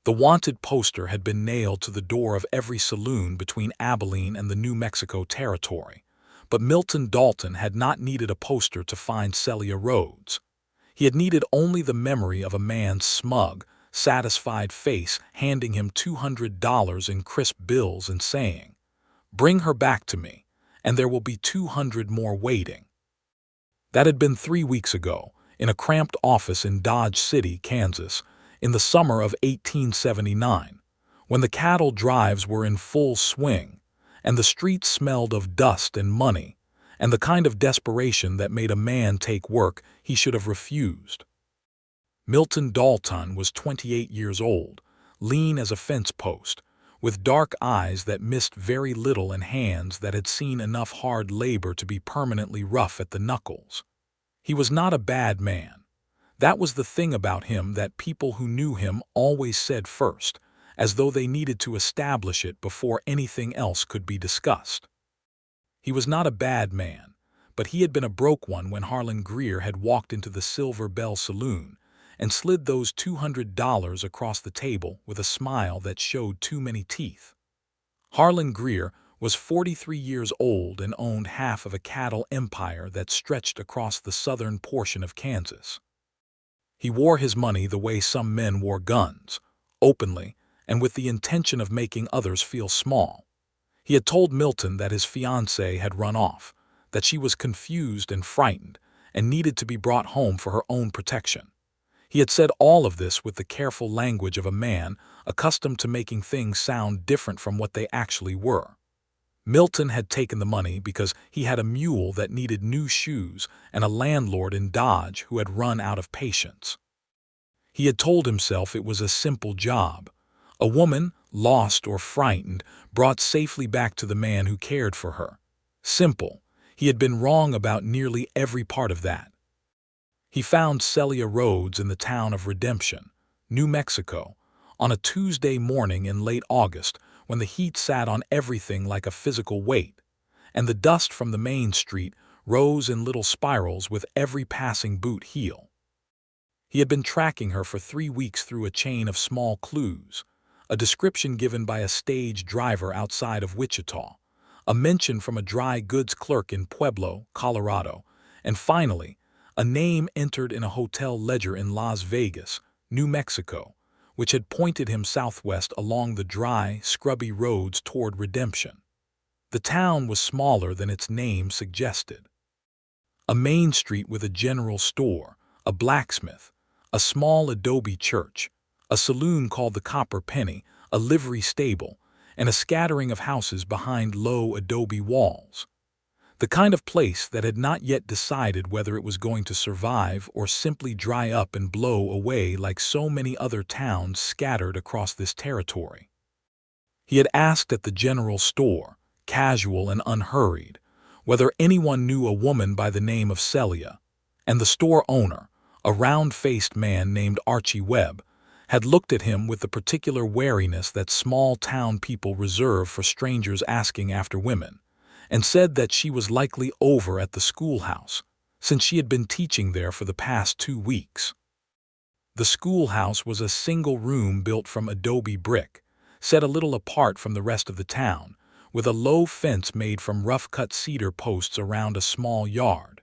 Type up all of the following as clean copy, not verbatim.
The wanted poster had been nailed to the door of every saloon between Abilene and the New Mexico territory, but Milton Dalton had not needed a poster to find Celia Rhodes. He had needed only the memory of a man's smug, satisfied face handing him $200 in crisp bills and saying, "Bring her back to me, and there will be 200 more waiting." That had been 3 weeks ago, in a cramped office in Dodge City, Kansas, in the summer of 1879, when the cattle drives were in full swing, and the streets smelled of dust and money, and the kind of desperation that made a man take work he should have refused. Milton Dalton was 28 years old, lean as a fence post, with dark eyes that missed very little and hands that had seen enough hard labor to be permanently rough at the knuckles. He was not a bad man. That was the thing about him that people who knew him always said first, as though they needed to establish it before anything else could be discussed. He was not a bad man, but he had been a broke one when Harlan Greer had walked into the Silver Bell Saloon and slid those $200 across the table with a smile that showed too many teeth. Harlan Greer was 43 years old and owned half of a cattle empire that stretched across the southern portion of Kansas. He wore his money the way some men wore guns, openly, and with the intention of making others feel small. He had told Milton that his fiancée had run off, that she was confused and frightened, and needed to be brought home for her own protection. He had said all of this with the careful language of a man accustomed to making things sound different from what they actually were. Milton had taken the money because he had a mule that needed new shoes and a landlord in Dodge who had run out of patience. He had told himself it was a simple job. A woman, lost or frightened, brought safely back to the man who cared for her. Simple. He had been wrong about nearly every part of that. He found Celia Rhodes in the town of Redemption, New Mexico, on a Tuesday morning in late August when the heat sat on everything like a physical weight, and the dust from the main street rose in little spirals with every passing boot heel. He had been tracking her for 3 weeks through a chain of small clues, a description given by a stage driver outside of Wichita, a mention from a dry goods clerk in Pueblo, Colorado, and finally, a name entered in a hotel ledger in Las Vegas, New Mexico, which had pointed him southwest along the dry, scrubby roads toward Redemption. The town was smaller than its name suggested. A main street with a general store, a blacksmith, a small adobe church, a saloon called the Copper Penny, a livery stable, and a scattering of houses behind low adobe walls. The kind of place that had not yet decided whether it was going to survive or simply dry up and blow away like so many other towns scattered across this territory. He had asked at the general store, casual and unhurried, whether anyone knew a woman by the name of Celia, and the store owner, a round-faced man named Archie Webb, had looked at him with the particular wariness that small-town people reserve for strangers asking after women, and said that she was likely over at the schoolhouse, since she had been teaching there for the past 2 weeks. The schoolhouse was a single room built from adobe brick, set a little apart from the rest of the town, with a low fence made from rough-cut cedar posts around a small yard.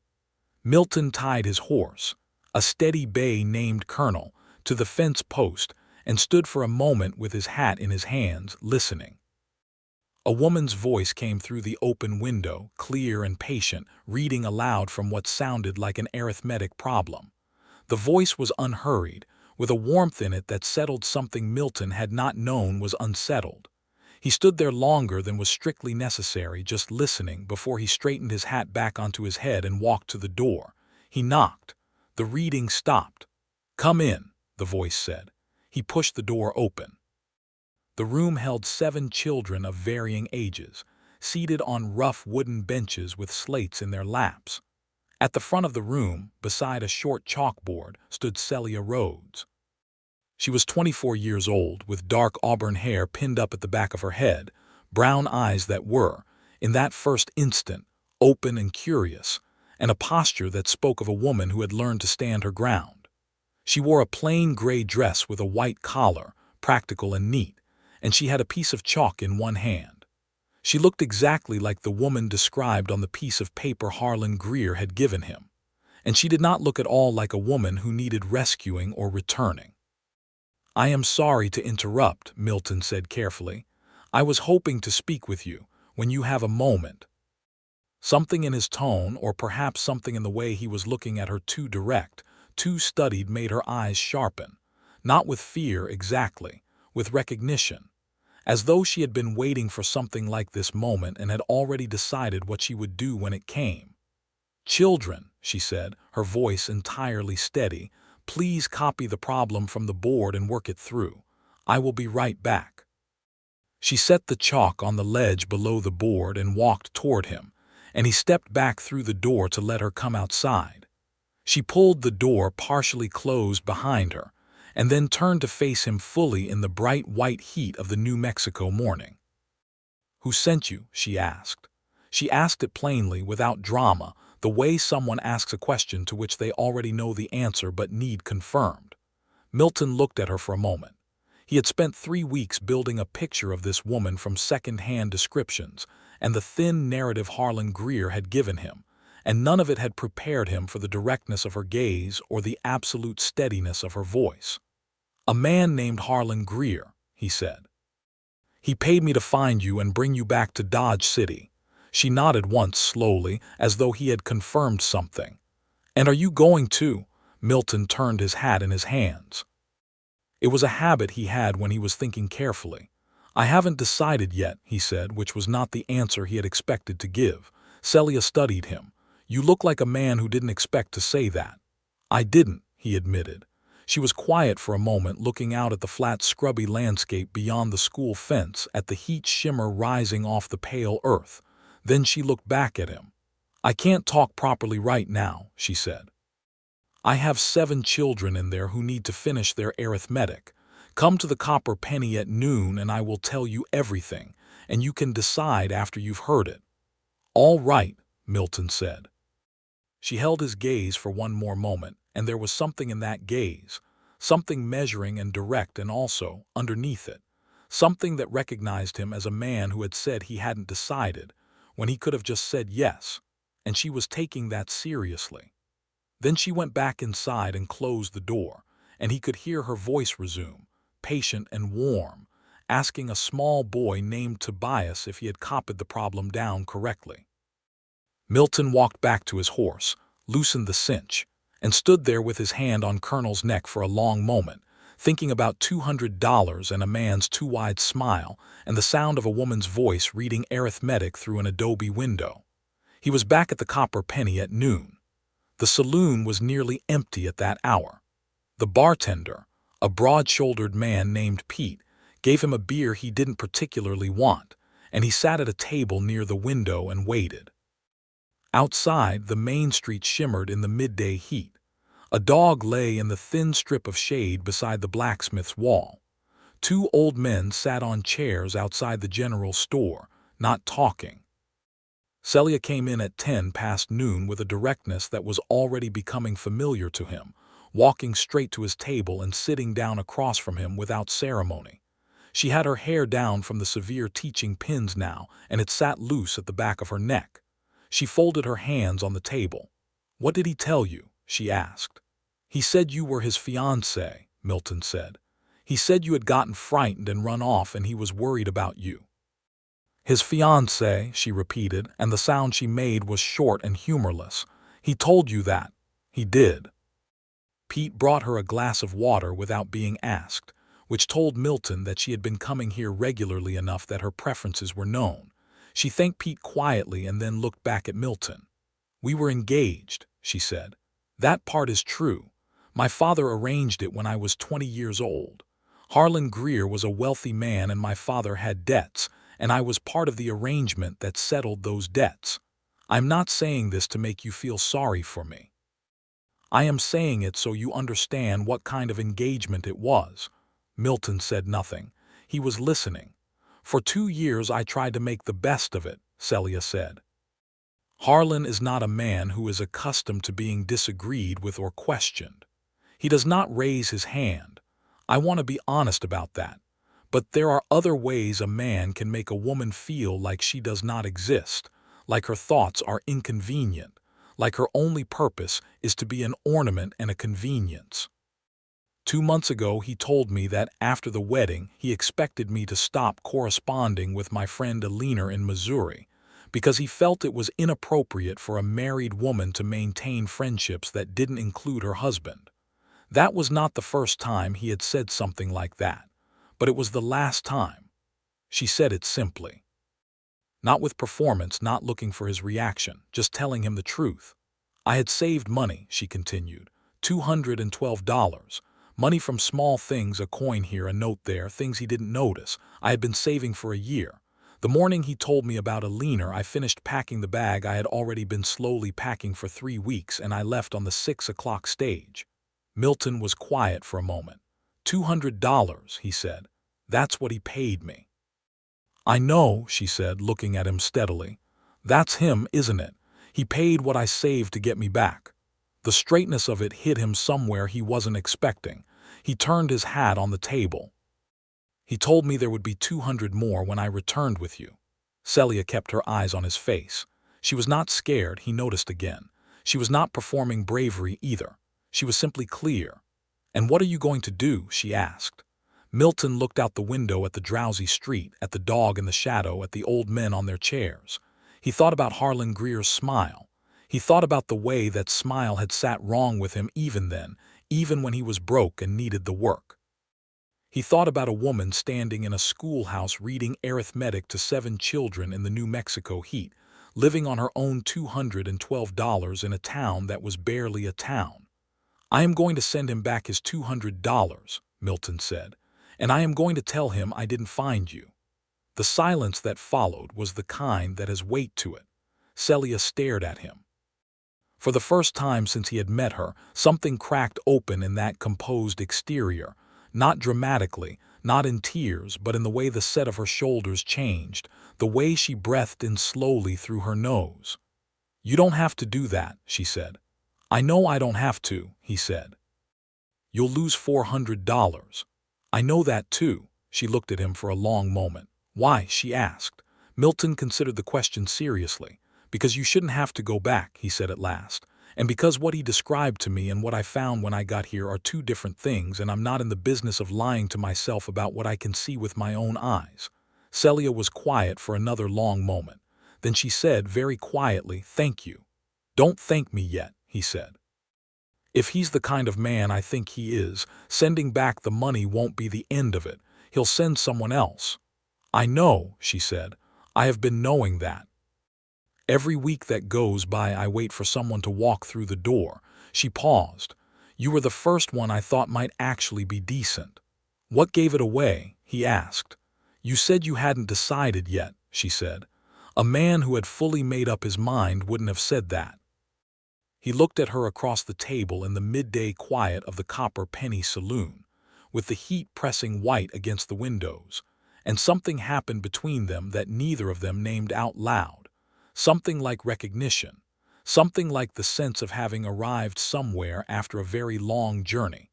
Milton tied his horse, a steady bay named Colonel, to the fence post and stood for a moment with his hat in his hands, listening. A woman's voice came through the open window, clear and patient, reading aloud from what sounded like an arithmetic problem. The voice was unhurried, with a warmth in it that settled something Milton had not known was unsettled. He stood there longer than was strictly necessary, just listening, before he straightened his hat back onto his head and walked to the door. He knocked. The reading stopped. "Come in," the voice said. He pushed the door open. The room held 7 children of varying ages, seated on rough wooden benches with slates in their laps. At the front of the room, beside a short chalkboard, stood Celia Rhodes. She was 24 years old, with dark auburn hair pinned up at the back of her head, brown eyes that were, in that first instant, open and curious, and a posture that spoke of a woman who had learned to stand her ground. She wore a plain gray dress with a white collar, practical and neat, and she had a piece of chalk in one hand. She looked exactly like the woman described on the piece of paper Harlan Greer had given him, and she did not look at all like a woman who needed rescuing or returning. "I am sorry to interrupt," Milton said carefully. "I was hoping to speak with you, when you have a moment." Something in his tone, or perhaps something in the way he was looking at her too direct, too studied, made her eyes sharpen, not with fear exactly, with recognition, as though she had been waiting for something like this moment and had already decided what she would do when it came. "Children," she said, her voice entirely steady, "please copy the problem from the board and work it through. I will be right back." She set the chalk on the ledge below the board and walked toward him, and he stepped back through the door to let her come outside. She pulled the door partially closed behind her, and then turned to face him fully in the bright white heat of the New Mexico morning. "Who sent you?" she asked. She asked it plainly, without drama, the way someone asks a question to which they already know the answer but need confirmed. Milton looked at her for a moment. He had spent 3 weeks building a picture of this woman from second-hand descriptions and the thin narrative Harlan Greer had given him, and none of it had prepared him for the directness of her gaze or the absolute steadiness of her voice. "A man named Harlan Greer," he said. "He paid me to find you and bring you back to Dodge City." She nodded once slowly, as though he had confirmed something. "And are you going too?" Milton turned his hat in his hands. It was a habit he had when he was thinking carefully. "I haven't decided yet," he said, which was not the answer he had expected to give. Celia studied him. "You look like a man who didn't expect to say that." "I didn't," he admitted. She was quiet for a moment, looking out at the flat, scrubby landscape beyond the school fence, at the heat shimmer rising off the pale earth. Then she looked back at him. "I can't talk properly right now," she said. "I have 7 children in there who need to finish their arithmetic. Come to the Copper Penny at noon and I will tell you everything, and you can decide after you've heard it." "All right," Milton said. She held his gaze for one more moment, and there was something in that gaze, something measuring and direct, and also, underneath it, something that recognized him as a man who had said he hadn't decided, when he could have just said yes, and she was taking that seriously. Then she went back inside and closed the door, and he could hear her voice resume, patient and warm, asking a small boy named Tobias if he had copied the problem down correctly. Milton walked back to his horse, loosened the cinch, and stood there with his hand on Colonel's neck for a long moment, thinking about $200 and a man's too wide smile and the sound of a woman's voice reading arithmetic through an adobe window. He was back at the Copper Penny at noon. The saloon was nearly empty at that hour. The bartender, a broad-shouldered man named Pete, gave him a beer he didn't particularly want, and he sat at a table near the window and waited. Outside, the main street shimmered in the midday heat. A dog lay in the thin strip of shade beside the blacksmith's wall. 2 old men sat on chairs outside the general store, not talking. Celia came in at 10 past noon with a directness that was already becoming familiar to him, walking straight to his table and sitting down across from him without ceremony. She had her hair down from the severe teaching pins now, and it sat loose at the back of her neck. She folded her hands on the table. "What did he tell you?" she asked. "He said you were his fiancée," Milton said. "He said you had gotten frightened and run off and he was worried about you." "His fiancée," she repeated, and the sound she made was short and humorless. "He told you that?" "He did." Pete brought her a glass of water without being asked, which told Milton that she had been coming here regularly enough that her preferences were known. She thanked Pete quietly and then looked back at Milton. "We were engaged," she said. "That part is true. My father arranged it when I was 20 years old. Harlan Greer was a wealthy man and my father had debts, and I was part of the arrangement that settled those debts. I'm not saying this to make you feel sorry for me. I am saying it so you understand what kind of engagement it was." Milton said nothing. He was listening. "For 2 years I tried to make the best of it," Celia said. "Harlan is not a man who is accustomed to being disagreed with or questioned. He does not raise his hand. I want to be honest about that. But there are other ways a man can make a woman feel like she does not exist, like her thoughts are inconvenient, like her only purpose is to be an ornament and a convenience. 2 months ago, he told me that after the wedding, he expected me to stop corresponding with my friend Alina in Missouri because he felt it was inappropriate for a married woman to maintain friendships that didn't include her husband. That was not the first time he had said something like that, but it was the last time. She said it simply. Not with performance, not looking for his reaction, just telling him the truth. I had saved money, she continued, $212. Money from small things, a coin here, a note there, things he didn't notice. I had been saving for a year. The morning he told me about Alina, I finished packing the bag I had already been slowly packing for 3 weeks, and I left on the 6 o'clock stage. Milton was quiet for a moment. $200, he said. That's what he paid me. I know, she said, looking at him steadily. That's him, isn't it? He paid what I saved to get me back. The straightness of it hit him somewhere he wasn't expecting. He turned his hat on the table. He told me there would be 200 more when I returned with you. Celia kept her eyes on his face. She was not scared, he noticed again. She was not performing bravery either. She was simply clear. And what are you going to do? She asked. Milton looked out the window at the drowsy street, at the dog in the shadow, at the old men on their chairs. He thought about Harlan Greer's smile. He thought about the way that smile had sat wrong with him even then, even when he was broke and needed the work. He thought about a woman standing in a schoolhouse reading arithmetic to 7 children in the New Mexico heat, living on her own $212 in a town that was barely a town. I am going to send him back his $200, Milton said, and I am going to tell him I didn't find you. The silence that followed was the kind that has weight to it. Celia stared at him. For the first time since he had met her, something cracked open in that composed exterior, not dramatically, not in tears, but in the way the set of her shoulders changed, the way she breathed in slowly through her nose. You don't have to do that, she said. I know I don't have to, he said. You'll lose $400. I know that too. She looked at him for a long moment. Why? She asked. Milton considered the question seriously. Because you shouldn't have to go back, he said at last. And because what he described to me and what I found when I got here are two different things, and I'm not in the business of lying to myself about what I can see with my own eyes. Celia was quiet for another long moment. Then she said very quietly, "Thank you." "Don't thank me yet," he said. "If he's the kind of man I think he is, sending back the money won't be the end of it. He'll send someone else." "I know," she said. "I have been knowing that. Every week that goes by I wait for someone to walk through the door." She paused. "You were the first one I thought might actually be decent." "What gave it away?" he asked. "You said you hadn't decided yet," she said. "A man who had fully made up his mind wouldn't have said that." He looked at her across the table in the midday quiet of the Copper Penny Saloon, with the heat pressing white against the windows, and something happened between them that neither of them named out loud. Something like recognition, something like the sense of having arrived somewhere after a very long journey,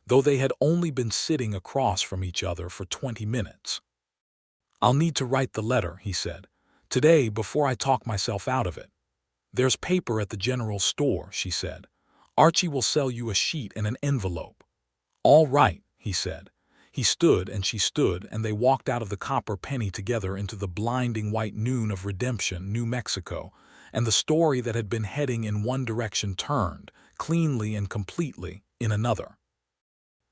though they had only been sitting across from each other for 20 minutes. "I'll need to write the letter," he said, "today before I talk myself out of it." "There's paper at the general store," she said. "Archie will sell you a sheet and an envelope." "All right," he said. He stood and she stood, and they walked out of the Copper Penny together into the blinding white noon of Redemption, New Mexico, and the story that had been heading in one direction turned, cleanly and completely, in another.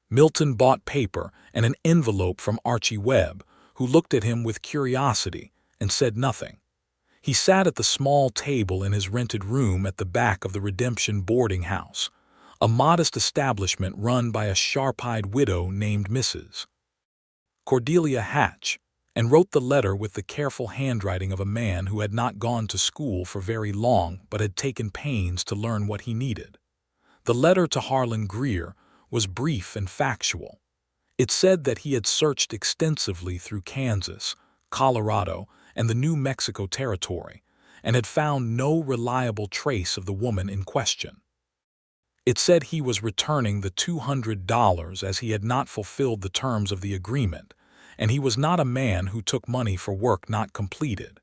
Milton bought paper and an envelope from Archie Webb, who looked at him with curiosity and said nothing. He sat at the small table in his rented room at the back of the Redemption boarding house, a modest establishment run by a sharp-eyed widow named Mrs. Cordelia Hatch, and wrote the letter with the careful handwriting of a man who had not gone to school for very long but had taken pains to learn what he needed. The letter to Harlan Greer was brief and factual. It said that he had searched extensively through Kansas, Colorado, and the New Mexico territory, and had found no reliable trace of the woman in question. It said he was returning the $200 as he had not fulfilled the terms of the agreement, and he was not a man who took money for work not completed.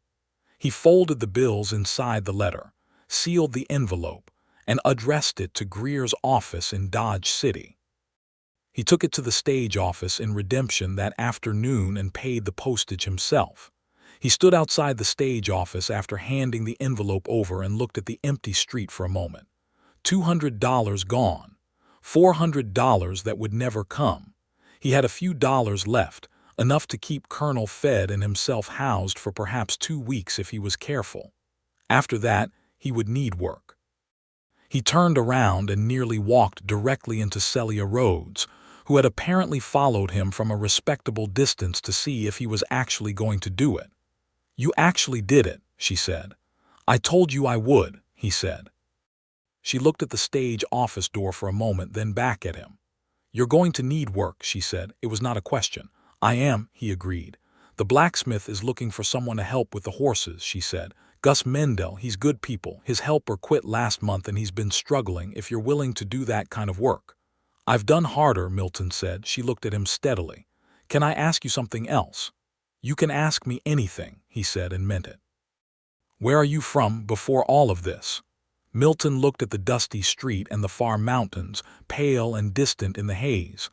He folded the bills inside the letter, sealed the envelope, and addressed it to Greer's office in Dodge City. He took it to the stage office in Redemption that afternoon and paid the postage himself. He stood outside the stage office after handing the envelope over and looked at the empty street for a moment. $200 gone. $400 that would never come. He had a few dollars left, enough to keep Colonel fed and himself housed for perhaps 2 weeks if he was careful. After that, he would need work. He turned around and nearly walked directly into Celia Rhodes, who had apparently followed him from a respectable distance to see if he was actually going to do it. "You actually did it," she said. "I told you I would," he said. She looked at the stage office door for a moment, then back at him. "You're going to need work," she said. It was not a question. "I am," he agreed. "The blacksmith is looking for someone to help with the horses," she said. "Gus Mendel, he's good people. His helper quit last month and he's been struggling if you're willing to do that kind of work." "I've done harder," Milton said. She looked at him steadily. "Can I ask you something else?" "You can ask me anything," he said, and meant it. "Where are you from before all of this?" Milton looked at the dusty street and the far mountains, pale and distant in the haze.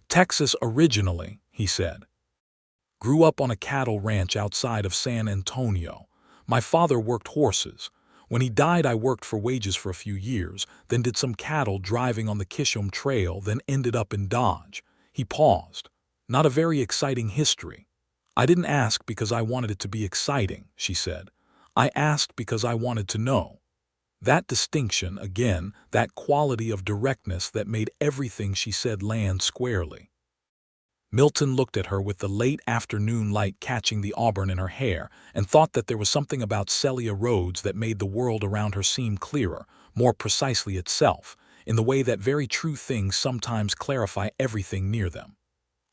"Texas originally," he said. "Grew up on a cattle ranch outside of San Antonio. My father worked horses. When he died, I worked for wages for a few years, then did some cattle driving on the Kishom Trail, then ended up in Dodge." He paused. "Not a very exciting history." "I didn't ask because I wanted it to be exciting," she said. "I asked because I wanted to know." That distinction, again, that quality of directness that made everything she said land squarely. Milton looked at her with the late afternoon light catching the auburn in her hair and thought that there was something about Celia Rhodes that made the world around her seem clearer, more precisely itself, in the way that very true things sometimes clarify everything near them.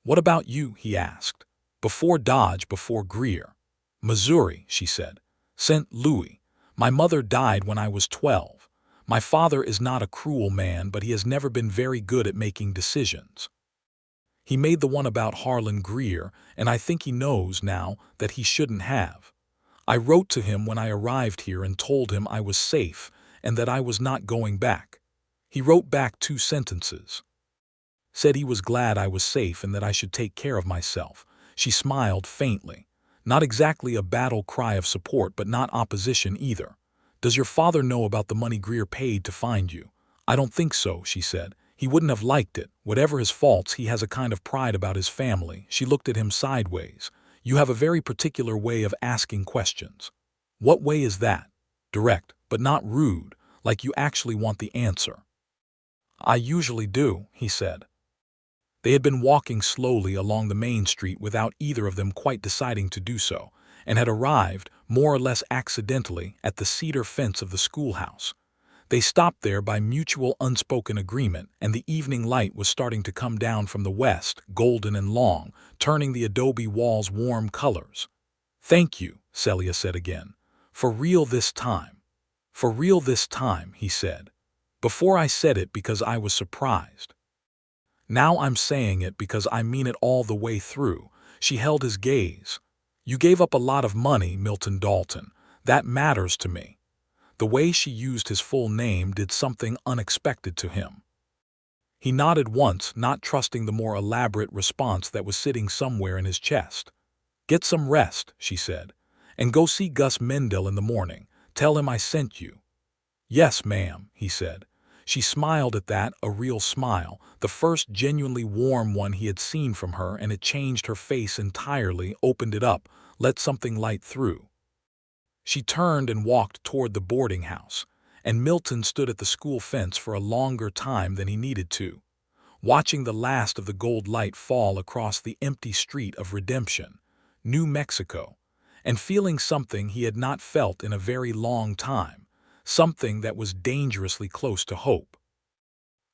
"What about you?" he asked. "Before Dodge, before Greer." "Missouri," she said. "St. Louis. My mother died when I was 12. My father is not a cruel man, but he has never been very good at making decisions. He made the one about Harlan Greer, and I think he knows now that he shouldn't have. I wrote to him when I arrived here and told him I was safe and that I was not going back. He wrote back 2 sentences. Said he was glad I was safe and that I should take care of myself." She smiled faintly. "Not exactly a battle cry of support, but not opposition either. Does your father know about the money Greer paid to find you?" "I don't think so," she said. "He wouldn't have liked it. Whatever his faults, he has a kind of pride about his family." She looked at him sideways. "You have a very particular way of asking questions." "What way is that?" "Direct, but not rude, like you actually want the answer." "I usually do," he said. They had been walking slowly along the main street without either of them quite deciding to do so, and had arrived, more or less accidentally, at the cedar fence of the schoolhouse. They stopped there by mutual unspoken agreement, and the evening light was starting to come down from the west, golden and long, turning the adobe walls warm colors. "Thank you," Celia said again. "For real this time." "For real this time," he said. "Before I said it because I was surprised. Now I'm saying it because I mean it all the way through." She held his gaze. "You gave up a lot of money, Milton Dalton. That matters to me." The way she used his full name did something unexpected to him. He nodded once, not trusting the more elaborate response that was sitting somewhere in his chest. "Get some rest," she said, "and go see Gus Mendel in the morning. Tell him I sent you." "Yes, ma'am," he said. She smiled at that, a real smile, the first genuinely warm one he had seen from her, and it changed her face entirely, opened it up, let something light through. She turned and walked toward the boarding house, and Milton stood at the school fence for a longer time than he needed to, watching the last of the gold light fall across the empty street of Redemption, New Mexico, and feeling something he had not felt in a very long time, something that was dangerously close to hope.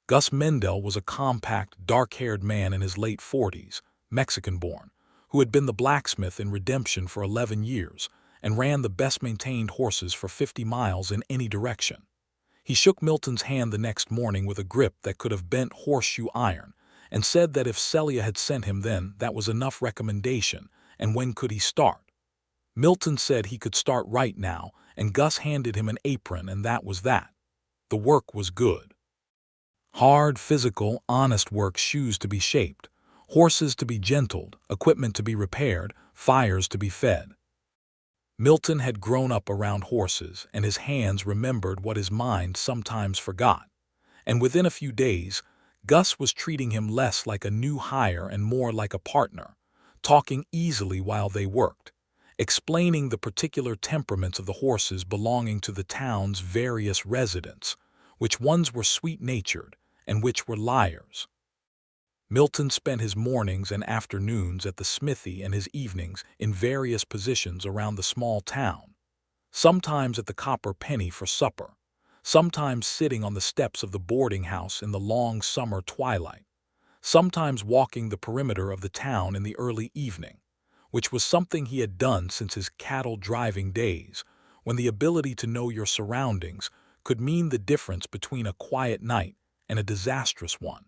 Gus Mendel was a compact, dark-haired man in his late 40s, Mexican-born, who had been the blacksmith in Redemption for 11 years and ran the best-maintained horses for 50 miles in any direction. He shook Milton's hand the next morning with a grip that could have bent horseshoe iron, and said that if Celia had sent him then, that was enough recommendation, and when could he start? Milton said he could start right now, and Gus handed him an apron, and that was that. The work was good. Hard, physical, honest work, shoes to be shaped, horses to be gentled, equipment to be repaired, fires to be fed. Milton had grown up around horses, and his hands remembered what his mind sometimes forgot. And within a few days, Gus was treating him less like a new hire and more like a partner, talking easily while they worked, explaining the particular temperaments of the horses belonging to the town's various residents, which ones were sweet-natured and which were liars. Milton spent his mornings and afternoons at the smithy and his evenings in various positions around the small town, sometimes at the Copper Penny for supper, sometimes sitting on the steps of the boarding house in the long summer twilight, sometimes walking the perimeter of the town in the early evening, which was something he had done since his cattle-driving days, when the ability to know your surroundings could mean the difference between a quiet night and a disastrous one.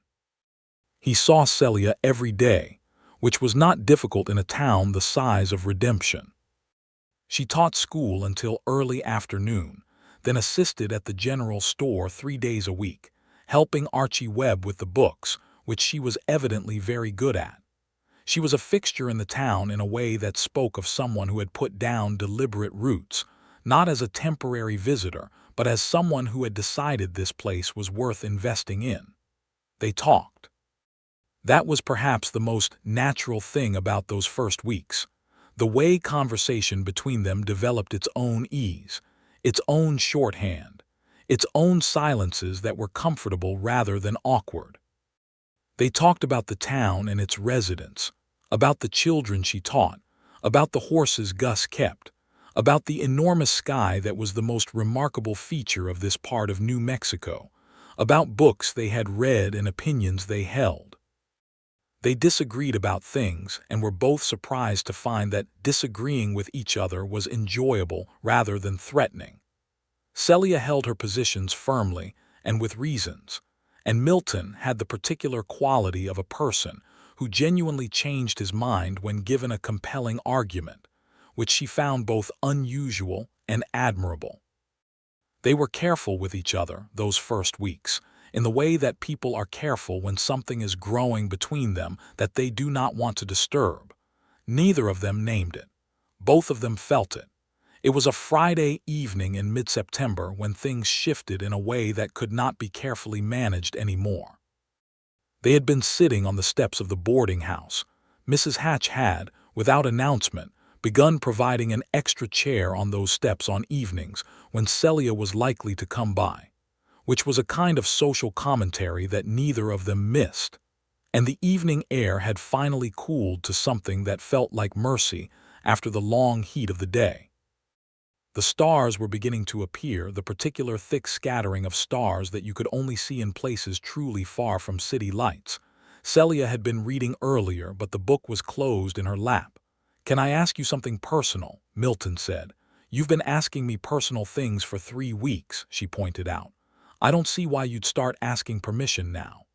He saw Celia every day, which was not difficult in a town the size of Redemption. She taught school until early afternoon, then assisted at the general store 3 days a week, helping Archie Webb with the books, which she was evidently very good at. She was a fixture in the town in a way that spoke of someone who had put down deliberate roots, not as a temporary visitor, but as someone who had decided this place was worth investing in. They talked. That was perhaps the most natural thing about those first weeks, the way conversation between them developed its own ease, its own shorthand, its own silences that were comfortable rather than awkward. They talked about the town and its residents, about the children she taught, about the horses Gus kept, about the enormous sky that was the most remarkable feature of this part of New Mexico, about books they had read and opinions they held. They disagreed about things and were both surprised to find that disagreeing with each other was enjoyable rather than threatening. Celia held her positions firmly and with reasons, and Milton had the particular quality of a person who genuinely changed his mind when given a compelling argument, which she found both unusual and admirable. They were careful with each other those first weeks, in the way that people are careful when something is growing between them that they do not want to disturb. Neither of them named it. Both of them felt it. It was a Friday evening in mid-September when things shifted in a way that could not be carefully managed anymore. They had been sitting on the steps of the boarding house. Mrs. Hatch had, without announcement, begun providing an extra chair on those steps on evenings when Celia was likely to come by, which was a kind of social commentary that neither of them missed. And the evening air had finally cooled to something that felt like mercy after the long heat of the day. The stars were beginning to appear, the particular thick scattering of stars that you could only see in places truly far from city lights. Celia had been reading earlier, but the book was closed in her lap. "Can I ask you something personal?" Milton said. "You've been asking me personal things for 3 weeks," she pointed out. "I don't see why you'd start asking permission now."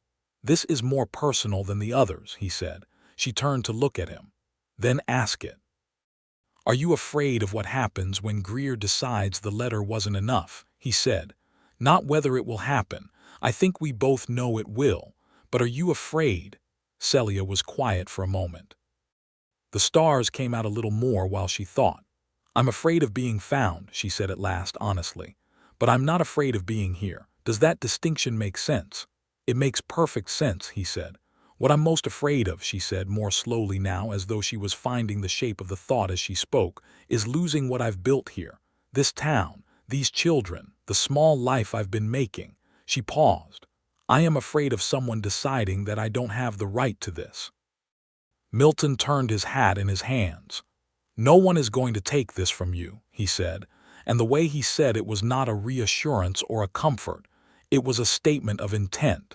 "This is more personal than the others," he said. She turned to look at him. "Then ask it." "Are you afraid of what happens when Greer decides the letter wasn't enough?" he said. "Not whether it will happen. I think we both know it will. But are you afraid?" Celia was quiet for a moment. The stars came out a little more while she thought. "I'm afraid of being found," she said at last, honestly. "But I'm not afraid of being here. Does that distinction make sense?" "It makes perfect sense," he said. "What I'm most afraid of," she said more slowly now, as though she was finding the shape of the thought as she spoke, "is losing what I've built here. This town, these children, the small life I've been making." She paused. "I am afraid of someone deciding that I don't have the right to this." Milton turned his hat in his hands. "No one is going to take this from you," he said, and the way he said it was not a reassurance or a comfort. It was a statement of intent.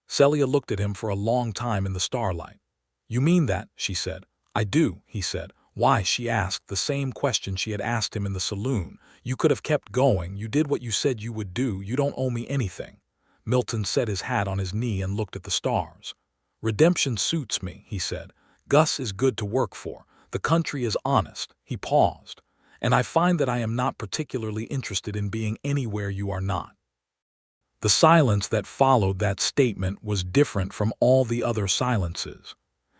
Celia looked at him for a long time in the starlight. "You mean that?" she said. "I do," he said. Why, she asked the same question she had asked him in the saloon. You could have kept going. You did what you said you would do. You don't owe me anything. Milton set his hat on his knee and looked at the stars. Redemption suits me, he said. Gus is good to work for. The country is honest. He paused. And I find that I am not particularly interested in being anywhere you are not. The silence that followed that statement was different from all the other silences.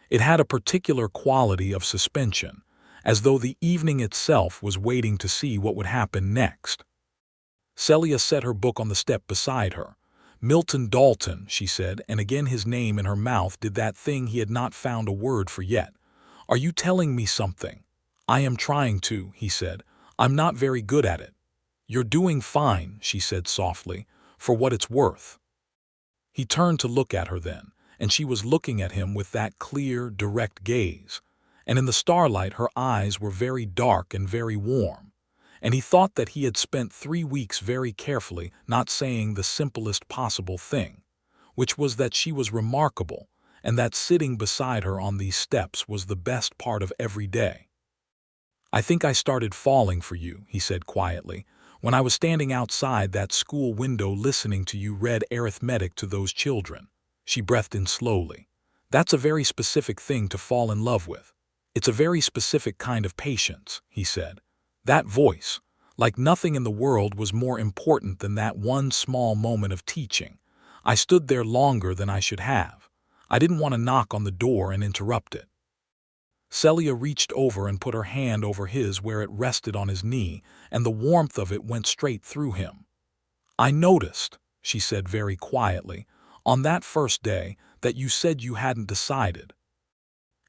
It had a particular quality of suspension, as though the evening itself was waiting to see what would happen next. Celia set her book on the step beside her. Milton Dalton, she said, and again his name in her mouth did that thing he had not found a word for yet. Are you telling me something? I am trying to, he said. I'm not very good at it. You're doing fine, she said softly, for what it's worth. He turned to look at her then, and she was looking at him with that clear, direct gaze. And in the starlight her eyes were very dark and very warm. And he thought that he had spent 3 weeks very carefully not saying the simplest possible thing, which was that she was remarkable, and that sitting beside her on these steps was the best part of every day. I think I started falling for you, he said quietly, when I was standing outside that school window listening to you read arithmetic to those children. She breathed in slowly. That's a very specific thing to fall in love with. It's a very specific kind of patience, he said. That voice, like nothing in the world, was more important than that one small moment of teaching. I stood there longer than I should have. I didn't want to knock on the door and interrupt it. Celia reached over and put her hand over his where it rested on his knee, and the warmth of it went straight through him. I noticed, she said very quietly, on that first day, that you said you hadn't decided.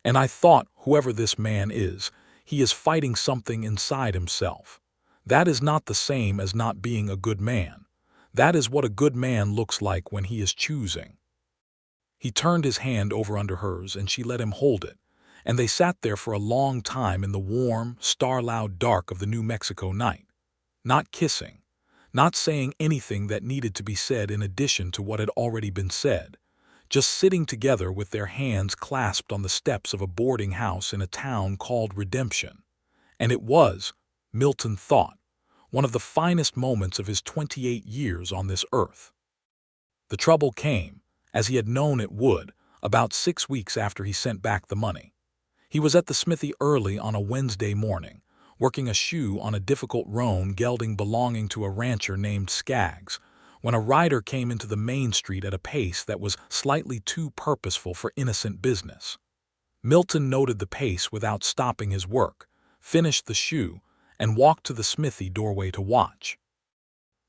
And I thought, whoever this man is, he is fighting something inside himself. That is not the same as not being a good man. That is what a good man looks like when he is choosing. He turned his hand over under hers and she let him hold it, and they sat there for a long time in the warm, star-loud dark of the New Mexico night, not kissing, not saying anything that needed to be said in addition to what had already been said, just sitting together with their hands clasped on the steps of a boarding house in a town called Redemption. And it was, Milton thought, one of the finest moments of his 28 years on this earth. The trouble came, as he had known it would, about 6 weeks after he sent back the money. He was at the smithy early on a Wednesday morning, working a shoe on a difficult roan gelding belonging to a rancher named Skaggs, when a rider came into the main street at a pace that was slightly too purposeful for innocent business. Milton noted the pace without stopping his work, finished the shoe, and walked to the smithy doorway to watch.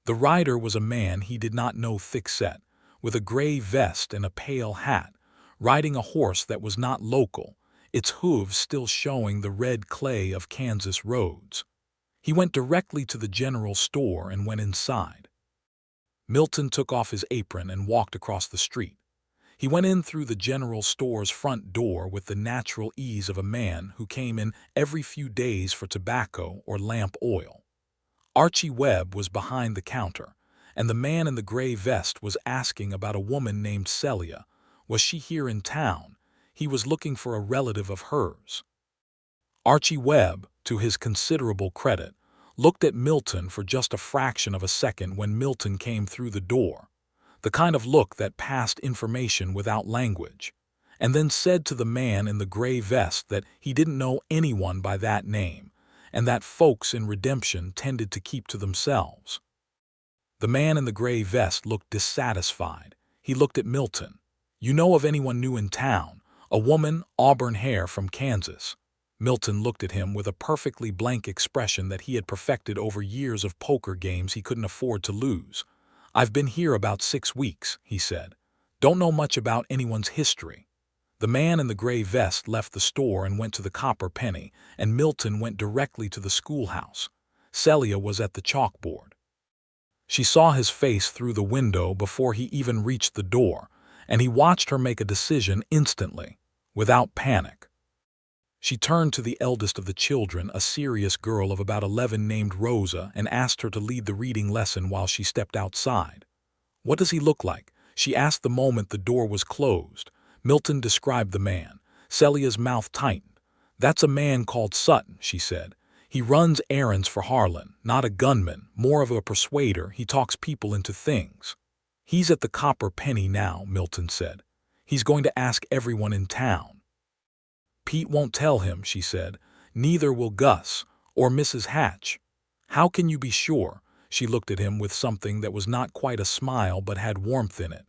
The rider was a man he did not know thick-set, with a gray vest and a pale hat, riding a horse that was not local, its hooves still showing the red clay of Kansas roads. He went directly to the general store and went inside. Milton took off his apron and walked across the street. He went in through the general store's front door with the natural ease of a man who came in every few days for tobacco or lamp oil. Archie Webb was behind the counter, and the man in the gray vest was asking about a woman named Celia. Was she here in town? He was looking for a relative of hers. Archie Webb, to his considerable credit, looked at Milton for just a fraction of a second when Milton came through the door, the kind of look that passed information without language, and then said to the man in the gray vest that he didn't know anyone by that name, and that folks in Redemption tended to keep to themselves. The man in the gray vest looked dissatisfied. He looked at Milton. You know of anyone new in town? A woman, auburn hair, from Kansas. Milton looked at him with a perfectly blank expression that he had perfected over years of poker games he couldn't afford to lose. I've been here about 6 weeks, he said. Don't know much about anyone's history. The man in the gray vest left the store and went to the copper penny, and Milton went directly to the schoolhouse. Celia was at the chalkboard. She saw his face through the window before he even reached the door, and he watched her make a decision instantly, without panic. She turned to the eldest of the children, a serious girl of about 11 named Rosa, and asked her to lead the reading lesson while she stepped outside. What does he look like? She asked the moment the door was closed. Milton described the man. Celia's mouth tightened. "That's a man called Sutton," she said. "He runs errands for Harlan, not a gunman, more of a persuader. He talks people into things." "He's at the Copper Penny now," Milton said. "He's going to ask everyone in town." "Pete won't tell him," she said. "Neither will Gus or Mrs. Hatch." "How can you be sure?" She looked at him with something that was not quite a smile but had warmth in it.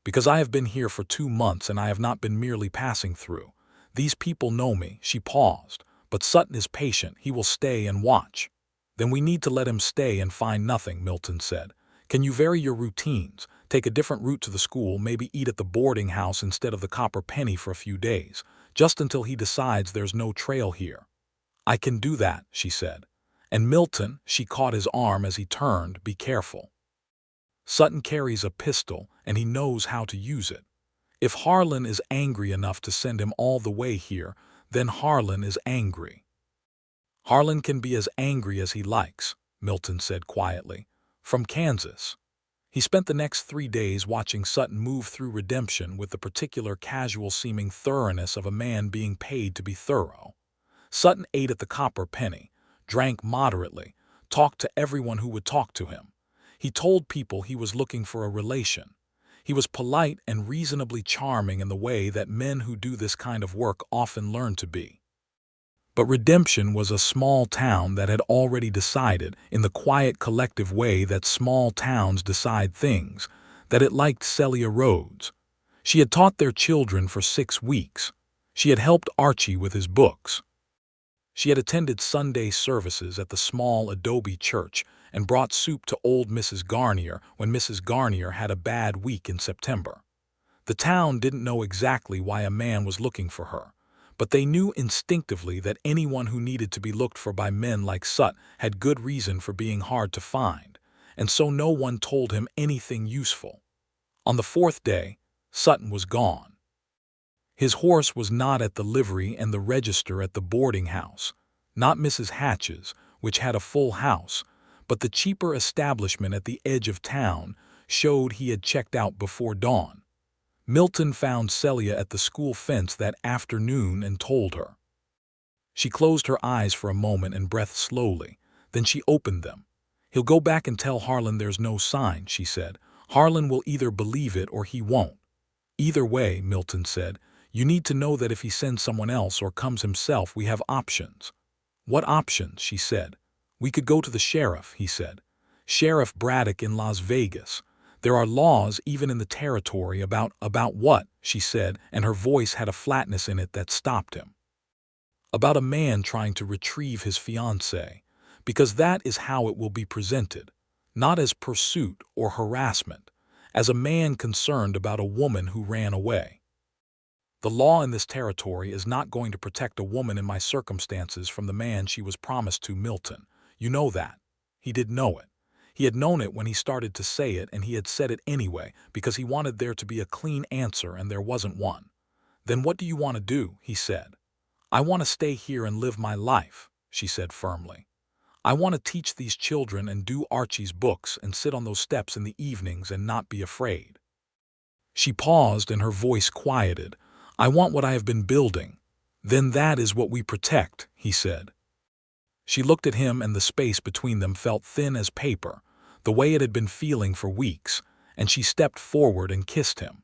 "Because I have been here for 2 months and I have not been merely passing through. These people know me." She paused. "But Sutton is patient. He will stay and watch." "Then we need to let him stay and find nothing," Milton said. "Can you vary your routines? Take a different route to the school, maybe eat at the boarding house instead of the Copper Penny for a few days, just until he decides there's no trail here." "I can do that," she said. "And Milton," she caught his arm as he turned, "be careful. Sutton carries a pistol, and he knows how to use it. If Harlan is angry enough to send him all the way here, then Harlan is angry." "Harlan can be as angry as he likes," Milton said quietly. "From Kansas." He spent the next 3 days watching Sutton move through redemption with the particular casual-seeming thoroughness of a man being paid to be thorough. Sutton ate at the Copper Penny, drank moderately, talked to everyone who would talk to him. He told people he was looking for a relation. He was polite and reasonably charming in the way that men who do this kind of work often learn to be. But Redemption was a small town that had already decided, in the quiet collective way that small towns decide things, that it liked Celia Rhodes. She had taught their children for 6 weeks. She had helped Archie with his books. She had attended Sunday services at the small adobe church and brought soup to old Mrs. Garnier when Mrs. Garnier had a bad week in September. The town didn't know exactly why a man was looking for her, but they knew instinctively that anyone who needed to be looked for by men like Sut had good reason for being hard to find, and so no one told him anything useful. On the 4th day, Sutton was gone. His horse was not at the livery and the register at the boarding house, not Mrs. Hatch's, which had a full house, but the cheaper establishment at the edge of town showed he had checked out before dawn. Milton found Celia at the school fence that afternoon and told her. She closed her eyes for a moment and breathed slowly. Then she opened them. "He'll go back and tell Harlan there's no sign," she said. "Harlan will either believe it or he won't." "Either way," Milton said, "you need to know that if he sends someone else or comes himself, we have options." "What options?" she said. "We could go to the sheriff," he said. "Sheriff Braddock in Las Vegas. There are laws even in the territory about what?" she said, and her voice had a flatness in it that stopped him. "About a man trying to retrieve his fiancée, because that is how it will be presented, not as pursuit or harassment, as a man concerned about a woman who ran away. The law in this territory is not going to protect a woman in my circumstances from the man she was promised to, Milton. You know that." He did know it. He had known it when he started to say it, and he had said it anyway because he wanted there to be a clean answer, and there wasn't one. "Then what do you want to do?" he said. "I want to stay here and live my life," she said firmly. "I want to teach these children and do Archie's books and sit on those steps in the evenings and not be afraid." She paused and her voice quieted. "I want what I have been building." "Then that is what we protect," he said. She looked at him, and the space between them felt thin as paper, the way it had been feeling for weeks, and she stepped forward and kissed him.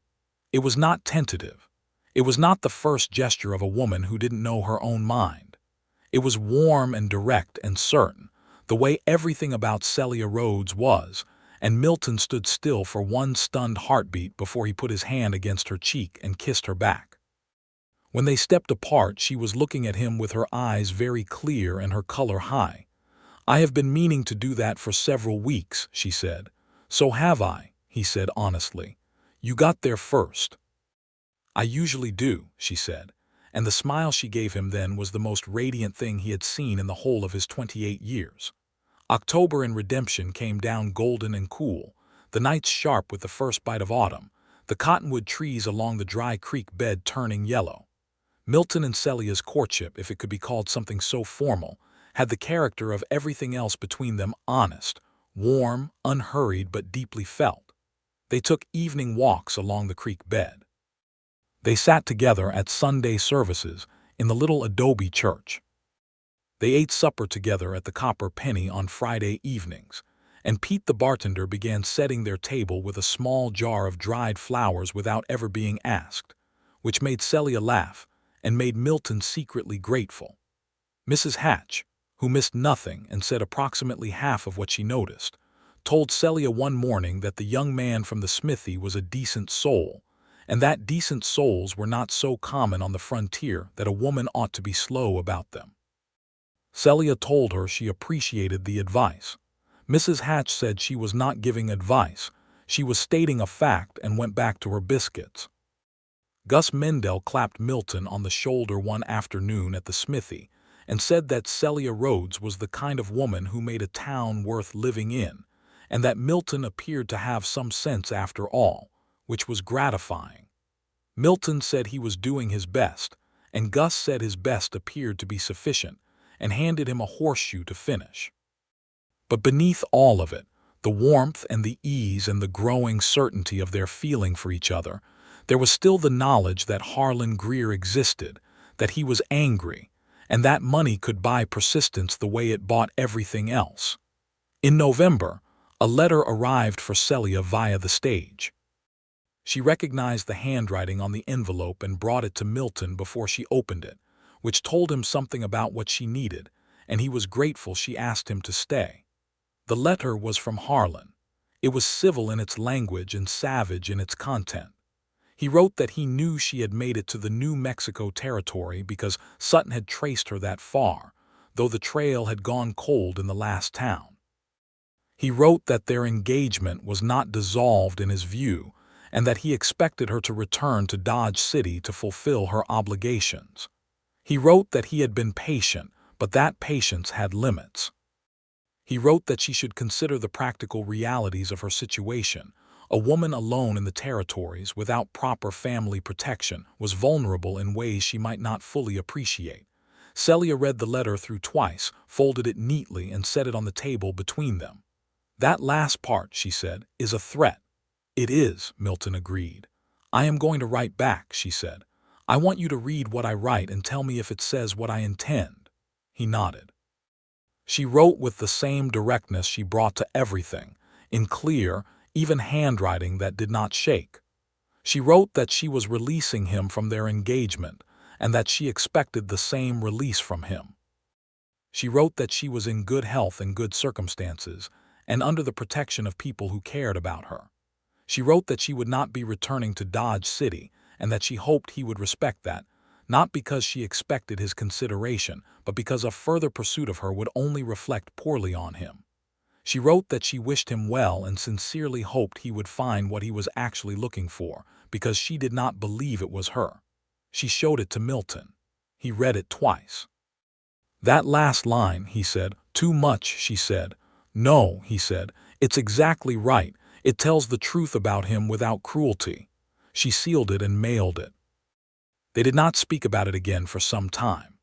It was not tentative. It was not the first gesture of a woman who didn't know her own mind. It was warm and direct and certain, the way everything about Celia Rhodes was, and Milton stood still for one stunned heartbeat before he put his hand against her cheek and kissed her back. When they stepped apart, she was looking at him with her eyes very clear and her color high. "I have been meaning to do that for several weeks," she said. "So have I," he said honestly. "You got there first." "I usually do," she said, and the smile she gave him then was the most radiant thing he had seen in the whole of his 28 years. October in Redemption came down golden and cool, the nights sharp with the first bite of autumn, the cottonwood trees along the dry creek bed turning yellow. Milton and Celia's courtship, if it could be called something so formal, had the character of everything else between them: honest, warm, unhurried, but deeply felt. They took evening walks along the creek bed. They sat together at Sunday services, in the little adobe church. They ate supper together at the Copper Penny on Friday evenings, and Pete the bartender began setting their table with a small jar of dried flowers without ever being asked, which made Celia laugh and made Milton secretly grateful. Mrs. Hatch, who missed nothing and said approximately half of what she noticed, told Celia one morning that the young man from the smithy was a decent soul, and that decent souls were not so common on the frontier that a woman ought to be slow about them. Celia told her she appreciated the advice. Mrs. Hatch said she was not giving advice, she was stating a fact, and went back to her biscuits. Gus Mendel clapped Milton on the shoulder one afternoon at the smithy and said that Celia Rhodes was the kind of woman who made a town worth living in, and that Milton appeared to have some sense after all, which was gratifying. Milton said he was doing his best, and Gus said his best appeared to be sufficient, and handed him a horseshoe to finish. But beneath all of it, the warmth and the ease and the growing certainty of their feeling for each other, there was still the knowledge that Harlan Greer existed, that he was angry, and that money could buy persistence the way it bought everything else. In November, a letter arrived for Celia via the stage. She recognized the handwriting on the envelope and brought it to Milton before she opened it, which told him something about what she needed, and he was grateful she asked him to stay. The letter was from Harlan. It was civil in its language and savage in its content. He wrote that he knew she had made it to the New Mexico territory because Sutton had traced her that far, though the trail had gone cold in the last town. He wrote that their engagement was not dissolved in his view, and that he expected her to return to Dodge City to fulfill her obligations. He wrote that he had been patient, but that patience had limits. He wrote that she should consider the practical realities of her situation. A woman alone in the territories without proper family protection was vulnerable in ways she might not fully appreciate. Celia read the letter through twice, folded it neatly, and set it on the table between them. "That last part," she said, "is a threat." "It is," Milton agreed. "I am going to write back," she said. "I want you to read what I write and tell me if it says what I intend." He nodded. She wrote with the same directness she brought to everything, in clear, even handwriting that did not shake. She wrote that she was releasing him from their engagement and that she expected the same release from him. She wrote that she was in good health and good circumstances and under the protection of people who cared about her. She wrote that she would not be returning to Dodge City and that she hoped he would respect that, not because she expected his consideration, but because a further pursuit of her would only reflect poorly on him. She wrote that she wished him well and sincerely hoped he would find what he was actually looking for, because she did not believe it was her. She showed it to Milton. He read it twice. "That last line," he said. "Too much," she said. "No," he said. "It's exactly right. It tells the truth about him without cruelty." She sealed it and mailed it. They did not speak about it again for some time.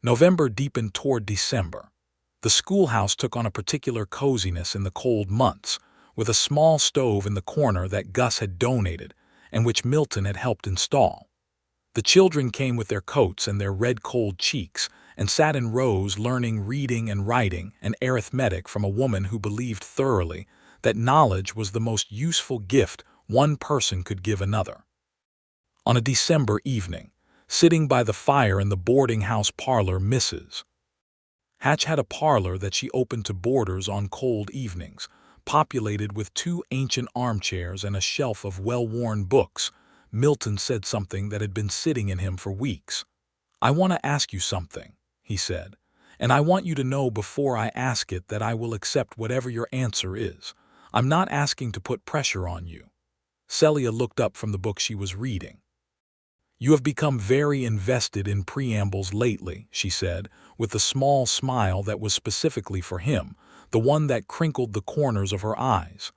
November deepened toward December. The schoolhouse took on a particular coziness in the cold months, with a small stove in the corner that Gus had donated and which Milton had helped install. The children came with their coats and their red cold cheeks and sat in rows learning reading and writing and arithmetic from a woman who believed thoroughly that knowledge was the most useful gift one person could give another. On a December evening, sitting by the fire in the boarding house parlor, Mrs. Hatch had a parlor that she opened to boarders on cold evenings, populated with 2 ancient armchairs and a shelf of well-worn books. Milton said something that had been sitting in him for weeks. "I want to ask you something," he said, "and I want you to know before I ask it that I will accept whatever your answer is. I'm not asking to put pressure on you." Celia looked up from the book she was reading. "You have become very invested in preambles lately," she said, with a small smile that was specifically for him, the one that crinkled the corners of her eyes.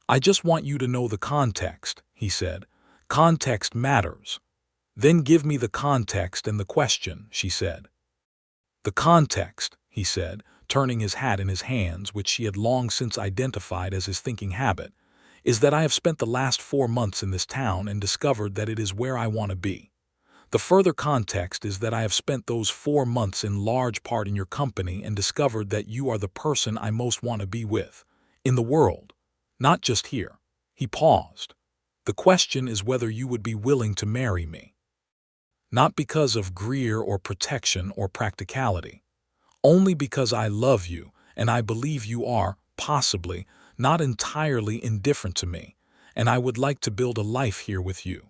"I just want you to know the context," he said. "Context matters." "Then give me the context and the question," she said. "The context," he said, turning his hat in his hands, which she had long since identified as his thinking habit, "is that I have spent the last 4 months in this town and discovered that it is where I want to be. The further context is that I have spent those 4 months in large part in your company and discovered that you are the person I most want to be with. In the world. Not just here. He paused. The question is whether you would be willing to marry me. Not because of greer or protection or practicality. Only because I love you, and I believe you are, possibly, not entirely indifferent to me, and I would like to build a life here with you.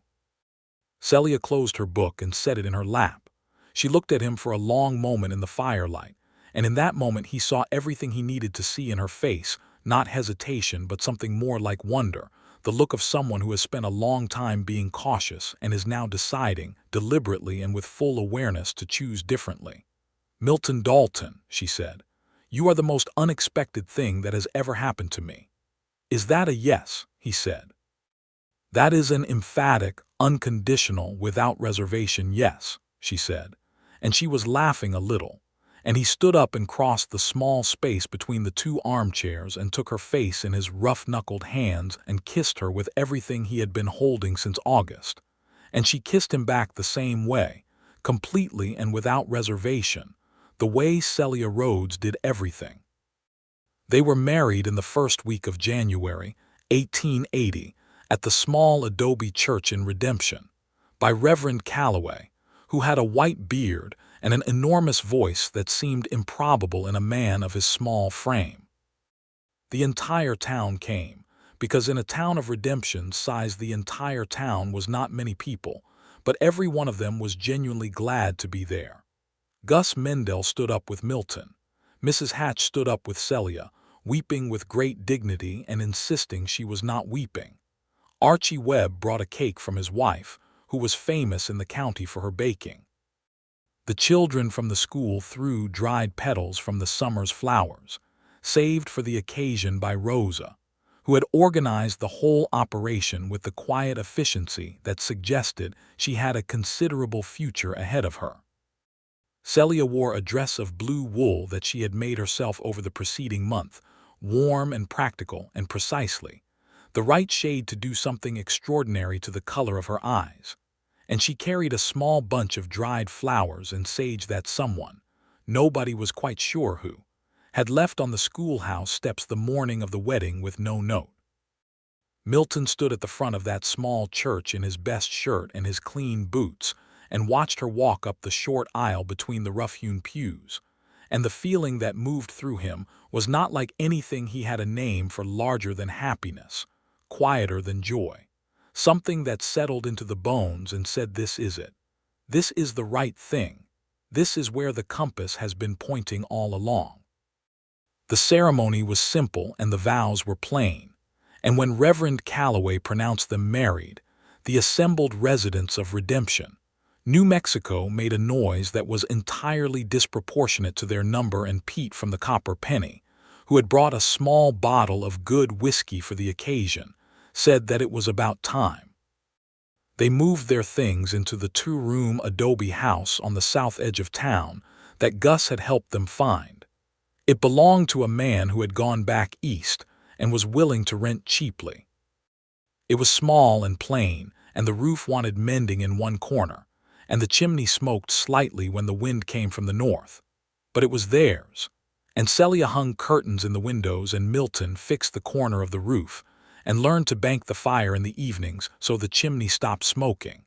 Celia closed her book and set it in her lap. She looked at him for a long moment in the firelight, and in that moment he saw everything he needed to see in her face, not hesitation but something more like wonder, the look of someone who has spent a long time being cautious and is now deciding, deliberately and with full awareness, to choose differently. "Milton Dalton," she said, "you are the most unexpected thing that has ever happened to me." "Is that a yes?" he said. "That is an emphatic, unconditional, without reservation yes," she said, and she was laughing a little, and he stood up and crossed the small space between the two armchairs and took her face in his rough-knuckled hands and kissed her with everything he had been holding since August, and she kissed him back the same way, completely and without reservation, the way Celia Rhodes did everything. They were married in the first week of January, 1880, at the small adobe church in Redemption, by Reverend Calloway, who had a white beard and an enormous voice that seemed improbable in a man of his small frame. The entire town came, because in a town of Redemption's size the entire town was not many people, but every one of them was genuinely glad to be there. Gus Mendel stood up with Milton. Mrs. Hatch stood up with Celia, weeping with great dignity and insisting she was not weeping. Archie Webb brought a cake from his wife, who was famous in the county for her baking. The children from the school threw dried petals from the summer's flowers, saved for the occasion by Rosa, who had organized the whole operation with the quiet efficiency that suggested she had a considerable future ahead of her. Celia wore a dress of blue wool that she had made herself over the preceding month, warm and practical and precisely, the right shade to do something extraordinary to the color of her eyes, and she carried a small bunch of dried flowers and sage that someone, nobody was quite sure who, had left on the schoolhouse steps the morning of the wedding with no note. Milton stood at the front of that small church in his best shirt and his clean boots and watched her walk up the short aisle between the rough-hewn pews, and the feeling that moved through him was not like anything he had a name for, larger than happiness, quieter than joy, something that settled into the bones and said, "This is it. This is the right thing. This is where the compass has been pointing all along." The ceremony was simple and the vows were plain, and when Reverend Calloway pronounced them married, the assembled residents of Redemption, New Mexico, made a noise that was entirely disproportionate to their number, and Pete from the Copper Penny, who had brought a small bottle of good whiskey for the occasion, said that it was about time. They moved their things into the 2-room adobe house on the south edge of town that Gus had helped them find. It belonged to a man who had gone back east and was willing to rent cheaply. It was small and plain, and the roof wanted mending in one corner, and the chimney smoked slightly when the wind came from the north. But it was theirs, and Celia hung curtains in the windows and Milton fixed the corner of the roof, and learned to bank the fire in the evenings so the chimney stopped smoking.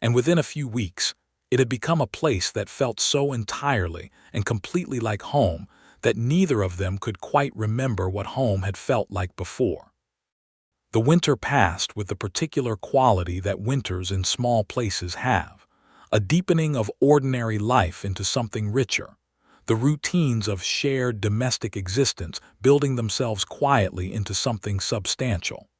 And within a few weeks, it had become a place that felt so entirely and completely like home that neither of them could quite remember what home had felt like before. The winter passed with the particular quality that winters in small places have, a deepening of ordinary life into something richer, the routines of shared domestic existence building themselves quietly into something substantial.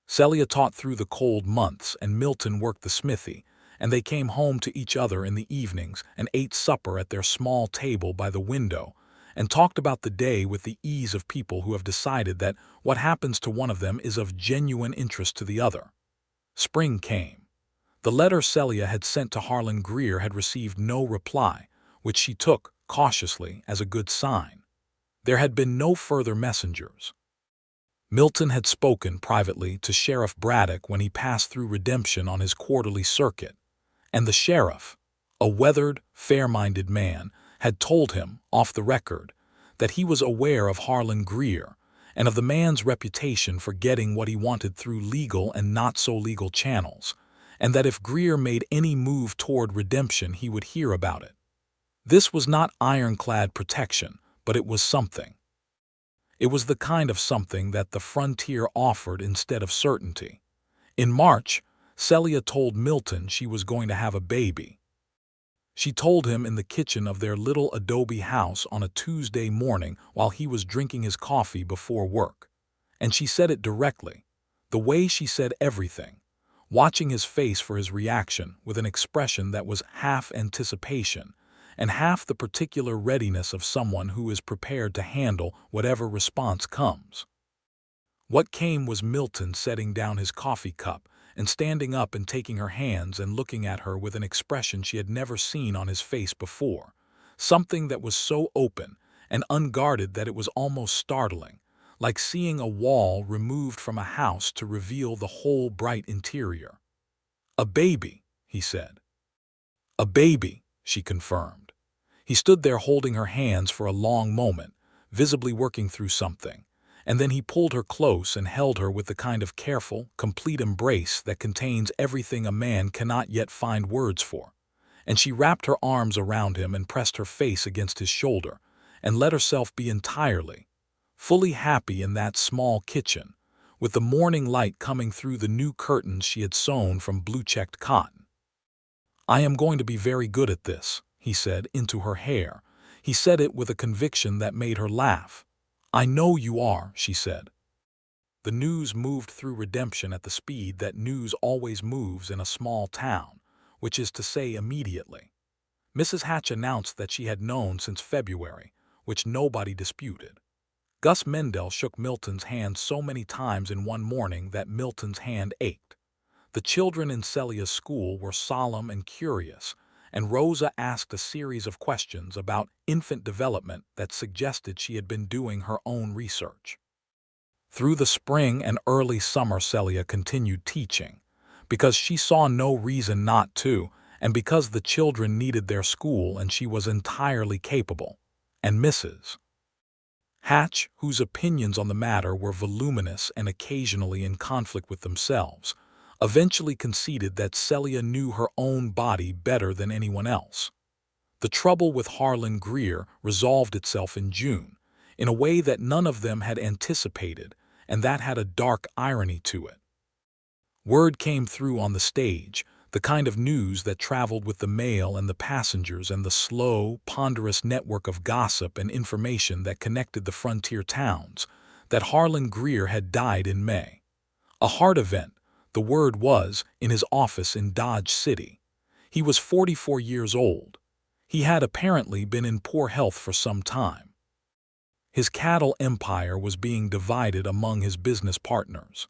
Celia taught through the cold months and Milton worked the smithy, and they came home to each other in the evenings and ate supper at their small table by the window and talked about the day with the ease of people who have decided that what happens to one of them is of genuine interest to the other. Spring came. The letter Celia had sent to Harlan Greer had received no reply, which she took, cautiously, as a good sign. There had been no further messengers. Milton had spoken privately to Sheriff Braddock when he passed through Redemption on his quarterly circuit, And the sheriff, a weathered, fair-minded man, had told him, off the record, that he was aware of Harlan Greer and of the man's reputation for getting what he wanted through legal and not-so-legal channels, and that if Greer made any move toward redemption he would hear about it. This was not ironclad protection, but it was something. It was the kind of something that the frontier offered instead of certainty. In March, Celia told Milton she was going to have a baby. She told him in the kitchen of their little adobe house on a Tuesday morning while he was drinking his coffee before work. And she said it directly, the way she said everything, watching his face for his reaction with an expression that was half anticipation and half the particular readiness of someone who is prepared to handle whatever response comes. What came was Milton setting down his coffee cup and standing up and taking her hands and looking at her with an expression she had never seen on his face before, something that was so open and unguarded that it was almost startling, like seeing a wall removed from a house to reveal the whole bright interior. "A baby," he said. "A baby," she confirmed. He stood there holding her hands for a long moment, visibly working through something, and then he pulled her close and held her with the kind of careful, complete embrace that contains everything a man cannot yet find words for. And she wrapped her arms around him and pressed her face against his shoulder, and let herself be entirely, fully happy in that small kitchen, with the morning light coming through the new curtains she had sewn from blue-checked cotton. "I am going to be very good at this," he said, into her hair. He said it with a conviction that made her laugh. "I know you are," she said. The news moved through redemption at the speed that news always moves in a small town, which is to say immediately. Mrs. Hatch announced that she had known since February, which nobody disputed. Gus Mendel shook Milton's hand so many times in one morning that Milton's hand ached. The children in Celia's school were solemn and curious, and Rosa asked a series of questions about infant development that suggested she had been doing her own research. Through the spring and early summer Celia continued teaching, because she saw no reason not to, and because the children needed their school and she was entirely capable. And Mrs. Hatch, whose opinions on the matter were voluminous and occasionally in conflict with themselves, eventually conceded that Celia knew her own body better than anyone else. The trouble with Harlan Greer resolved itself in June, in a way that none of them had anticipated, and that had a dark irony to it. Word came through on the stage, the kind of news that traveled with the mail and the passengers and the slow, ponderous network of gossip and information that connected the frontier towns, that Harlan Greer had died in May. A heart event, the word was, in his office in Dodge City. He was 44 years old. He had apparently been in poor health for some time. His cattle empire was being divided among his business partners.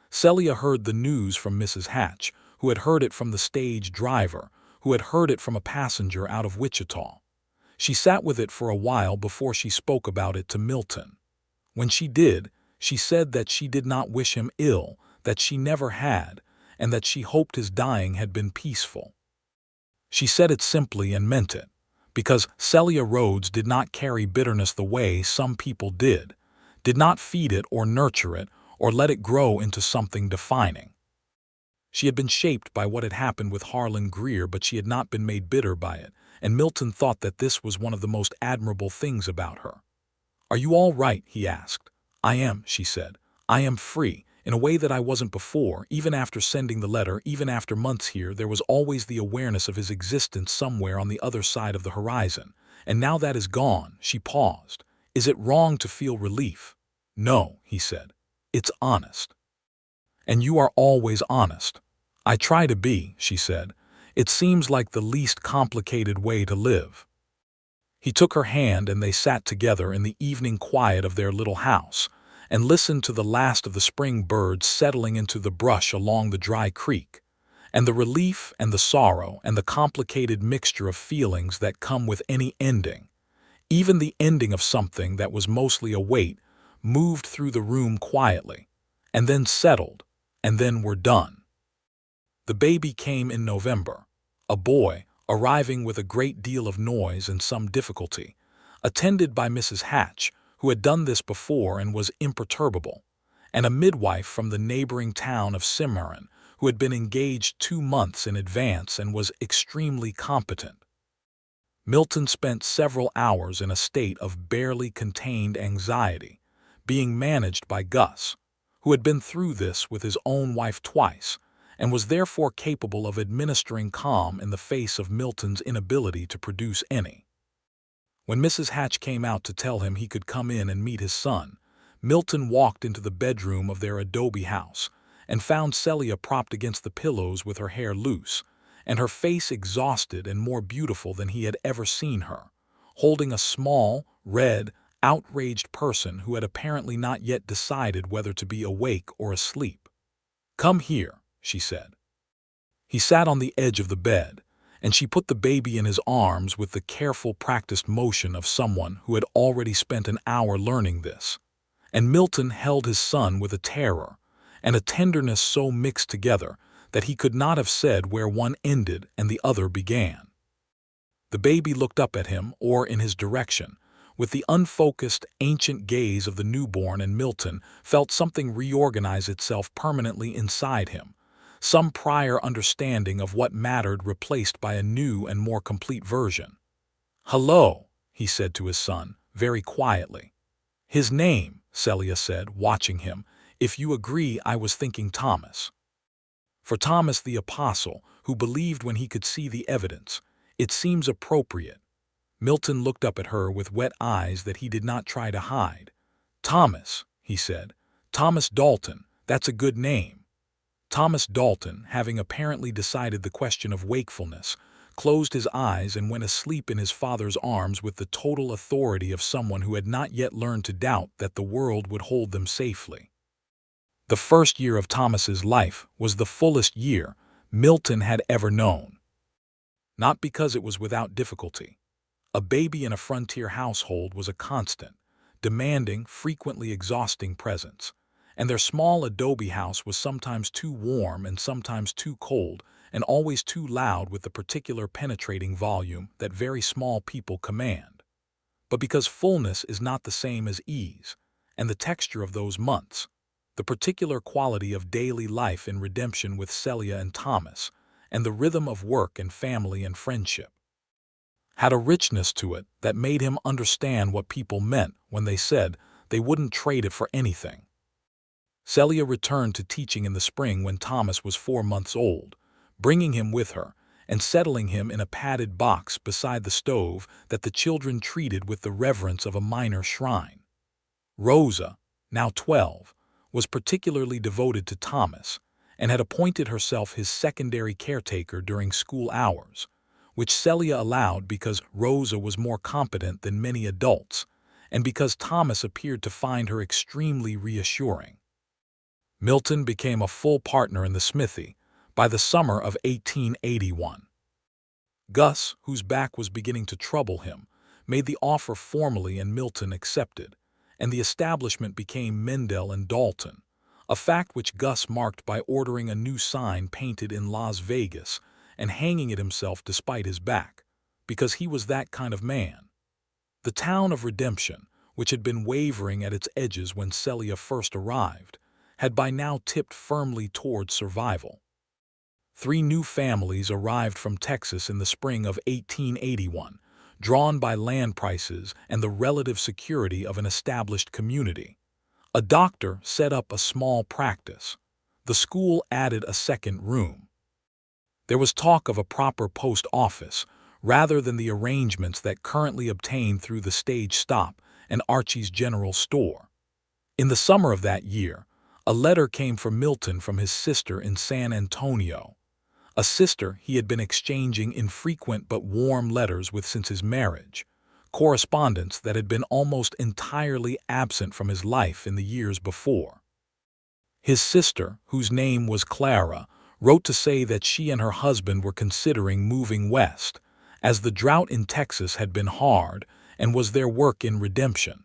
Celia heard the news from Mrs. Hatch, who had heard it from the stage driver, who had heard it from a passenger out of Wichita. She sat with it for a while before she spoke about it to Milton. When she did, she said that she did not wish him ill, that she never had, and that she hoped his dying had been peaceful. She said it simply and meant it, because Celia Rhodes did not carry bitterness the way some people did not feed it or nurture it or let it grow into something defining. She had been shaped by what had happened with Harlan Greer, but she had not been made bitter by it, and Milton thought that this was one of the most admirable things about her. "Are you all right?" he asked. "I am," she said. "I am free, in a way that I wasn't before. Even after sending the letter, even after months here, there was always the awareness of his existence somewhere on the other side of the horizon. And now that is gone." She paused. "Is it wrong to feel relief?" "No," he said. "It's honest." "And you are always honest." "I try to be," she said. "It seems like the least complicated way to live." He took her hand and they sat together in the evening quiet of their little house and listened to the last of the spring birds settling into the brush along the dry creek, and the relief and the sorrow and the complicated mixture of feelings that come with any ending, even the ending of something that was mostly a weight, moved through the room quietly, and then settled, and then were done. The baby came in November, a boy, arriving with a great deal of noise and some difficulty, attended by Mrs. Hatch, who had done this before and was imperturbable, and a midwife from the neighboring town of Cimarron, who had been engaged 2 months in advance and was extremely competent. Milton spent several hours in a state of barely contained anxiety, being managed by Gus, who had been through this with his own wife twice, and was therefore capable of administering calm in the face of Milton's inability to produce any. When Mrs. Hatch came out to tell him he could come in and meet his son, Milton walked into the bedroom of their adobe house and found Celia propped against the pillows with her hair loose, and her face exhausted and more beautiful than he had ever seen her, holding a small, red, outraged person who had apparently not yet decided whether to be awake or asleep. "Come here," she said. He sat on the edge of the bed, and she put the baby in his arms with the careful, practiced motion of someone who had already spent an hour learning this. And Milton held his son with a terror and a tenderness so mixed together that he could not have said where one ended and the other began. The baby looked up at him or in his direction with the unfocused, ancient gaze of the newborn, and Milton felt something reorganize itself permanently inside him, some prior understanding of what mattered replaced by a new and more complete version. "Hello," he said to his son, very quietly. "His name," Celia said, watching him. "If you agree, I was thinking Thomas." For Thomas the Apostle, who believed when he could see the evidence, it seems appropriate. Milton looked up at her with wet eyes that he did not try to hide. "Thomas," he said. "Thomas Dalton, that's a good name." Thomas Dalton, having apparently decided the question of wakefulness, closed his eyes and went asleep in his father's arms with the total authority of someone who had not yet learned to doubt that the world would hold them safely. The first year of Thomas's life was the fullest year Milton had ever known. Not because it was without difficulty. A baby in a frontier household was a constant, demanding, frequently exhausting presence, and their small adobe house was sometimes too warm and sometimes too cold, and always too loud with the particular penetrating volume that very small people command. But because fullness is not the same as ease, and the texture of those months, the particular quality of daily life in redemption with Celia and Thomas, and the rhythm of work and family and friendship, had a richness to it that made him understand what people meant when they said they wouldn't trade it for anything. Celia returned to teaching in the spring when Thomas was 4 months old, bringing him with her and settling him in a padded box beside the stove that the children treated with the reverence of a minor shrine. Rosa, now 12, was particularly devoted to Thomas and had appointed herself his secondary caretaker during school hours, which Celia allowed because Rosa was more competent than many adults and because Thomas appeared to find her extremely reassuring. Milton became a full partner in the smithy by the summer of 1881. Gus, whose back was beginning to trouble him, made the offer formally and Milton accepted, and the establishment became Mendel and Dalton, a fact which Gus marked by ordering a new sign painted in Las Vegas and hanging it himself despite his back, because he was that kind of man. The town of Redemption, which had been wavering at its edges when Celia first arrived, had by now tipped firmly toward survival. 3 new families arrived from Texas in the spring of 1881, drawn by land prices and the relative security of an established community. A doctor set up a small practice. The school added a second room. There was talk of a proper post office, rather than the arrangements that currently obtain through the stage stop and Archie's General Store. In the summer of that year, a letter came for Milton from his sister in San Antonio, a sister he had been exchanging infrequent but warm letters with since his marriage, correspondence that had been almost entirely absent from his life in the years before. His sister, whose name was Clara, wrote to say that she and her husband were considering moving west, as the drought in Texas had been hard and was their work in Redemption.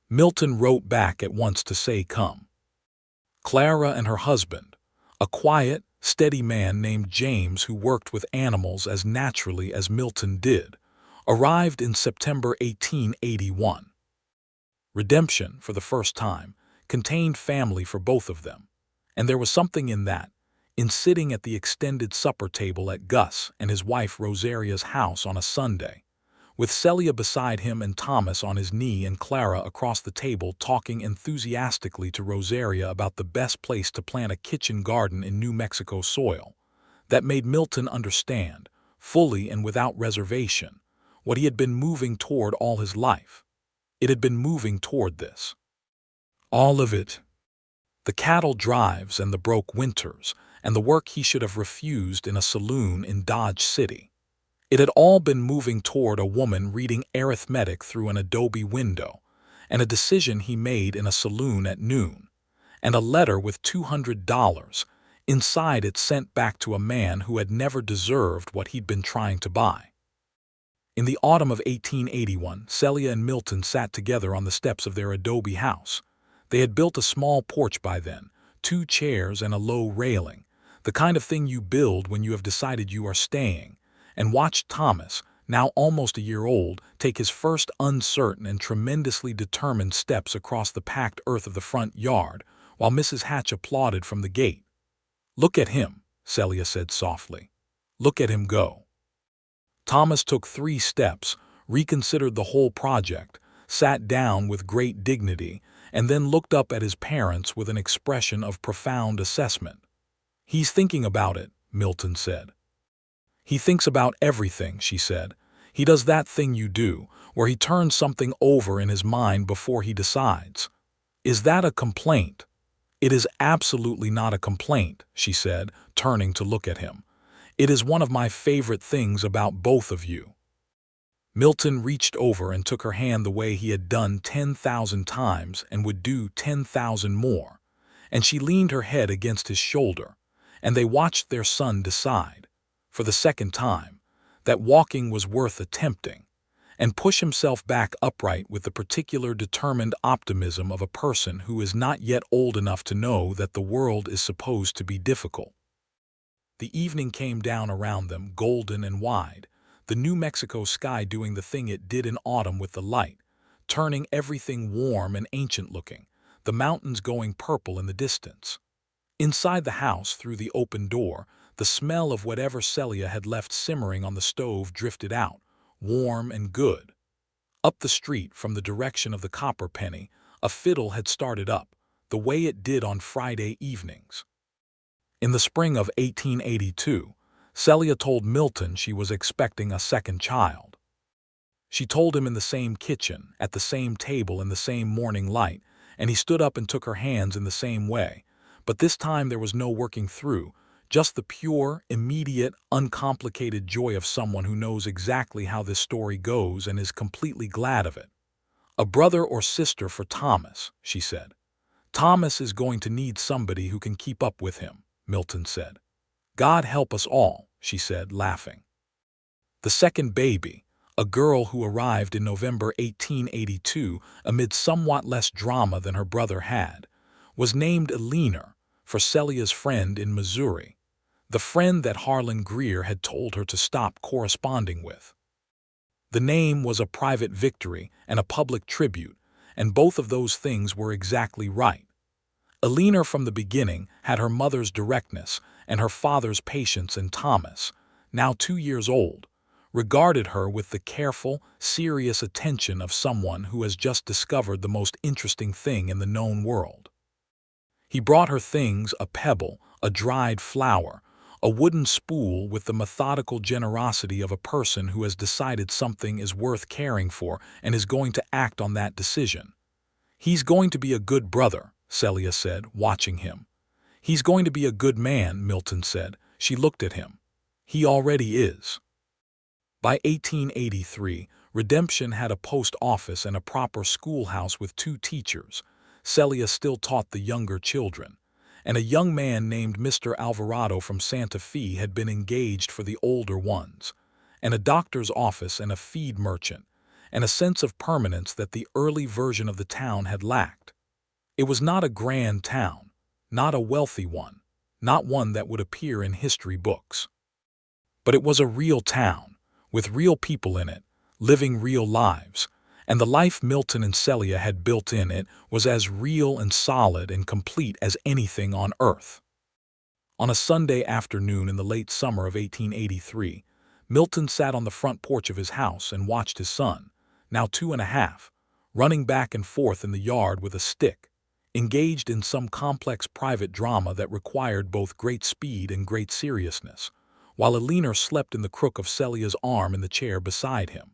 Milton wrote back at once to say come. Clara and her husband, a quiet, steady man named James, who worked with animals as naturally as Milton did, arrived in September 1881. Redemption, for the first time, contained family for both of them, and there was something in that, in sitting at the extended supper table at Gus and his wife Rosaria's house on a Sunday, with Celia beside him and Thomas on his knee and Clara across the table talking enthusiastically to Rosaria about the best place to plant a kitchen garden in New Mexico soil, that made Milton understand, fully and without reservation, what he had been moving toward all his life. It had been moving toward this. All of it. The cattle drives and the broke winters, and the work he should have refused in a saloon in Dodge City. It had all been moving toward a woman reading arithmetic through an adobe window, and a decision he made in a saloon at noon, and a letter with $200 inside it sent back to a man who had never deserved what he'd been trying to buy. In the autumn of 1881, Celia and Milton sat together on the steps of their adobe house. They had built a small porch by then, 2 chairs and a low railing, the kind of thing you build when you have decided you are staying, and watched Thomas, now almost a year old, take his first uncertain and tremendously determined steps across the packed earth of the front yard, while Mrs. Hatch applauded from the gate. "Look at him," Celia said softly. "Look at him go." Thomas took 3 steps, reconsidered the whole project, sat down with great dignity, and then looked up at his parents with an expression of profound assessment. "He's thinking about it," Milton said. "He thinks about everything," she said. "He does that thing you do, where he turns something over in his mind before he decides." "Is that a complaint?" "It is absolutely not a complaint," she said, turning to look at him. "It is one of my favorite things about both of you." Milton reached over and took her hand the way he had done 10,000 times and would do 10,000 more, and she leaned her head against his shoulder, and they watched their son decide, for the second time, that walking was worth attempting, and push himself back upright with the particular determined optimism of a person who is not yet old enough to know that the world is supposed to be difficult. The evening came down around them, golden and wide, the New Mexico sky doing the thing it did in autumn with the light, turning everything warm and ancient-looking, the mountains going purple in the distance. Inside the house, through the open door, the smell of whatever Celia had left simmering on the stove drifted out, warm and good. Up the street, from the direction of the Copper Penny, a fiddle had started up, the way it did on Friday evenings. In the spring of 1882, Celia told Milton she was expecting a second child. She told him in the same kitchen, at the same table in the same morning light, and he stood up and took her hands in the same way, but this time there was no working through, just the pure, immediate, uncomplicated joy of someone who knows exactly how this story goes and is completely glad of it. "A brother or sister for Thomas," she said. "Thomas is going to need somebody who can keep up with him," Milton said. "God help us all," she said, laughing. The second baby, a girl who arrived in November 1882 amid somewhat less drama than her brother had, was named Eleanor, for Celia's friend in Missouri, the friend that Harlan Greer had told her to stop corresponding with. The name was a private victory and a public tribute, and both of those things were exactly right. Eleanor from the beginning had her mother's directness and her father's patience, and Thomas, now 2 years old, regarded her with the careful, serious attention of someone who has just discovered the most interesting thing in the known world. He brought her things, a pebble, a dried flower, a wooden spool, with the methodical generosity of a person who has decided something is worth caring for and is going to act on that decision. "He's going to be a good brother," Celia said, watching him. "He's going to be a good man," Milton said. She looked at him. "He already is." By 1883, Redemption had a post office and a proper schoolhouse with 2 teachers. Celia still taught the younger children, and a young man named Mr. Alvarado from Santa Fe had been engaged for the older ones, and a doctor's office and a feed merchant, and a sense of permanence that the early version of the town had lacked. It was not a grand town, not a wealthy one, not one that would appear in history books. But it was a real town, with real people in it, living real lives, and the life Milton and Celia had built in it was as real and solid and complete as anything on earth. On a Sunday afternoon in the late summer of 1883, Milton sat on the front porch of his house and watched his son, now 2.5, running back and forth in the yard with a stick, engaged in some complex private drama that required both great speed and great seriousness, while Eleanor slept in the crook of Celia's arm in the chair beside him.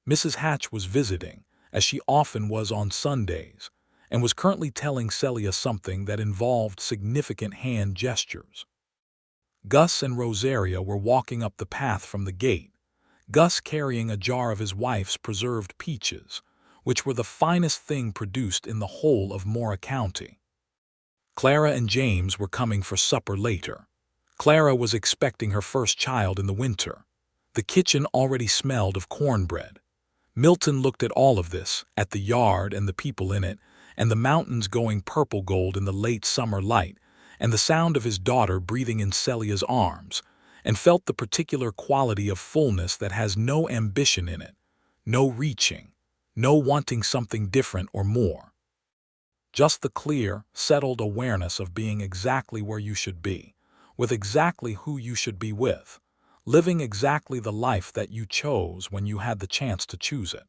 Mrs. Hatch was visiting, as she often was on Sundays, and was currently telling Celia something that involved significant hand gestures. Gus and Rosaria were walking up the path from the gate, Gus carrying a jar of his wife's preserved peaches, which were the finest thing produced in the whole of Mora County. Clara and James were coming for supper later. Clara was expecting her first child in the winter. The kitchen already smelled of cornbread. Milton looked at all of this, at the yard and the people in it, and the mountains going purple gold in the late summer light, and the sound of his daughter breathing in Celia's arms, and felt the particular quality of fullness that has no ambition in it, no reaching, no wanting something different or more. Just the clear, settled awareness of being exactly where you should be, with exactly who you should be with, living exactly the life that you chose when you had the chance to choose it.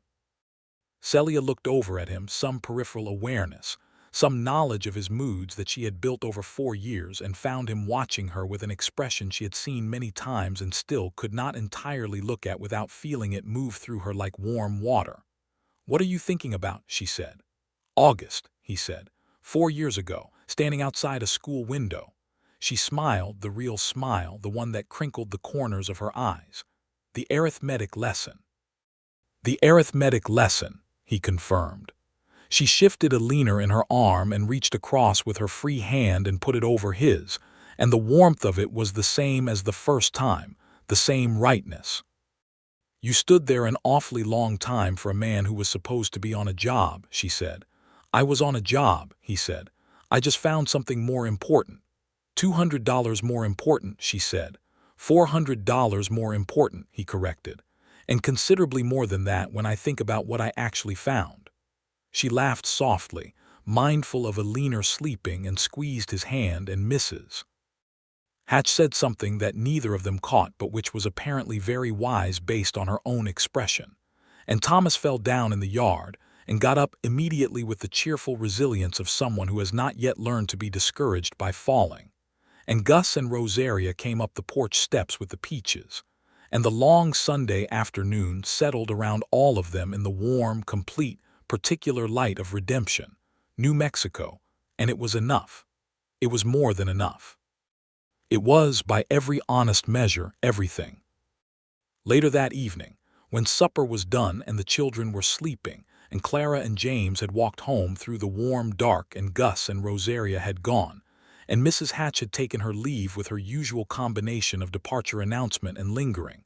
Celia looked over at him, some peripheral awareness, some knowledge of his moods that she had built over 4 years, and found him watching her with an expression she had seen many times and still could not entirely look at without feeling it move through her like warm water. "What are you thinking about?" she said. "August," he said, 4 years ago, standing outside a school window. She smiled, the real smile, the one that crinkled the corners of her eyes. "The arithmetic lesson." "The arithmetic lesson," he confirmed. She shifted Eleanor in her arm and reached across with her free hand and put it over his, and the warmth of it was the same as the first time, the same rightness. "You stood there an awfully long time for a man who was supposed to be on a job," she said. "I was on a job," he said. "I just found something more important. $200 more important," she said. $400 more important, he corrected. "And considerably more than that when I think about what I actually found." She laughed softly, mindful of Eleanor sleeping, and squeezed his hand, and Mrs. Hatch said something that neither of them caught but which was apparently very wise based on her own expression. And Thomas fell down in the yard and got up immediately with the cheerful resilience of someone who has not yet learned to be discouraged by falling. And Gus and Rosaria came up the porch steps with the peaches, and the long Sunday afternoon settled around all of them in the warm, complete, particular light of redemption, New Mexico, and it was enough. It was more than enough. It was, by every honest measure, everything. Later that evening, when supper was done and the children were sleeping, and Clara and James had walked home through the warm dark, and Gus and Rosaria had gone, and Mrs. Hatch had taken her leave with her usual combination of departure announcement and lingering,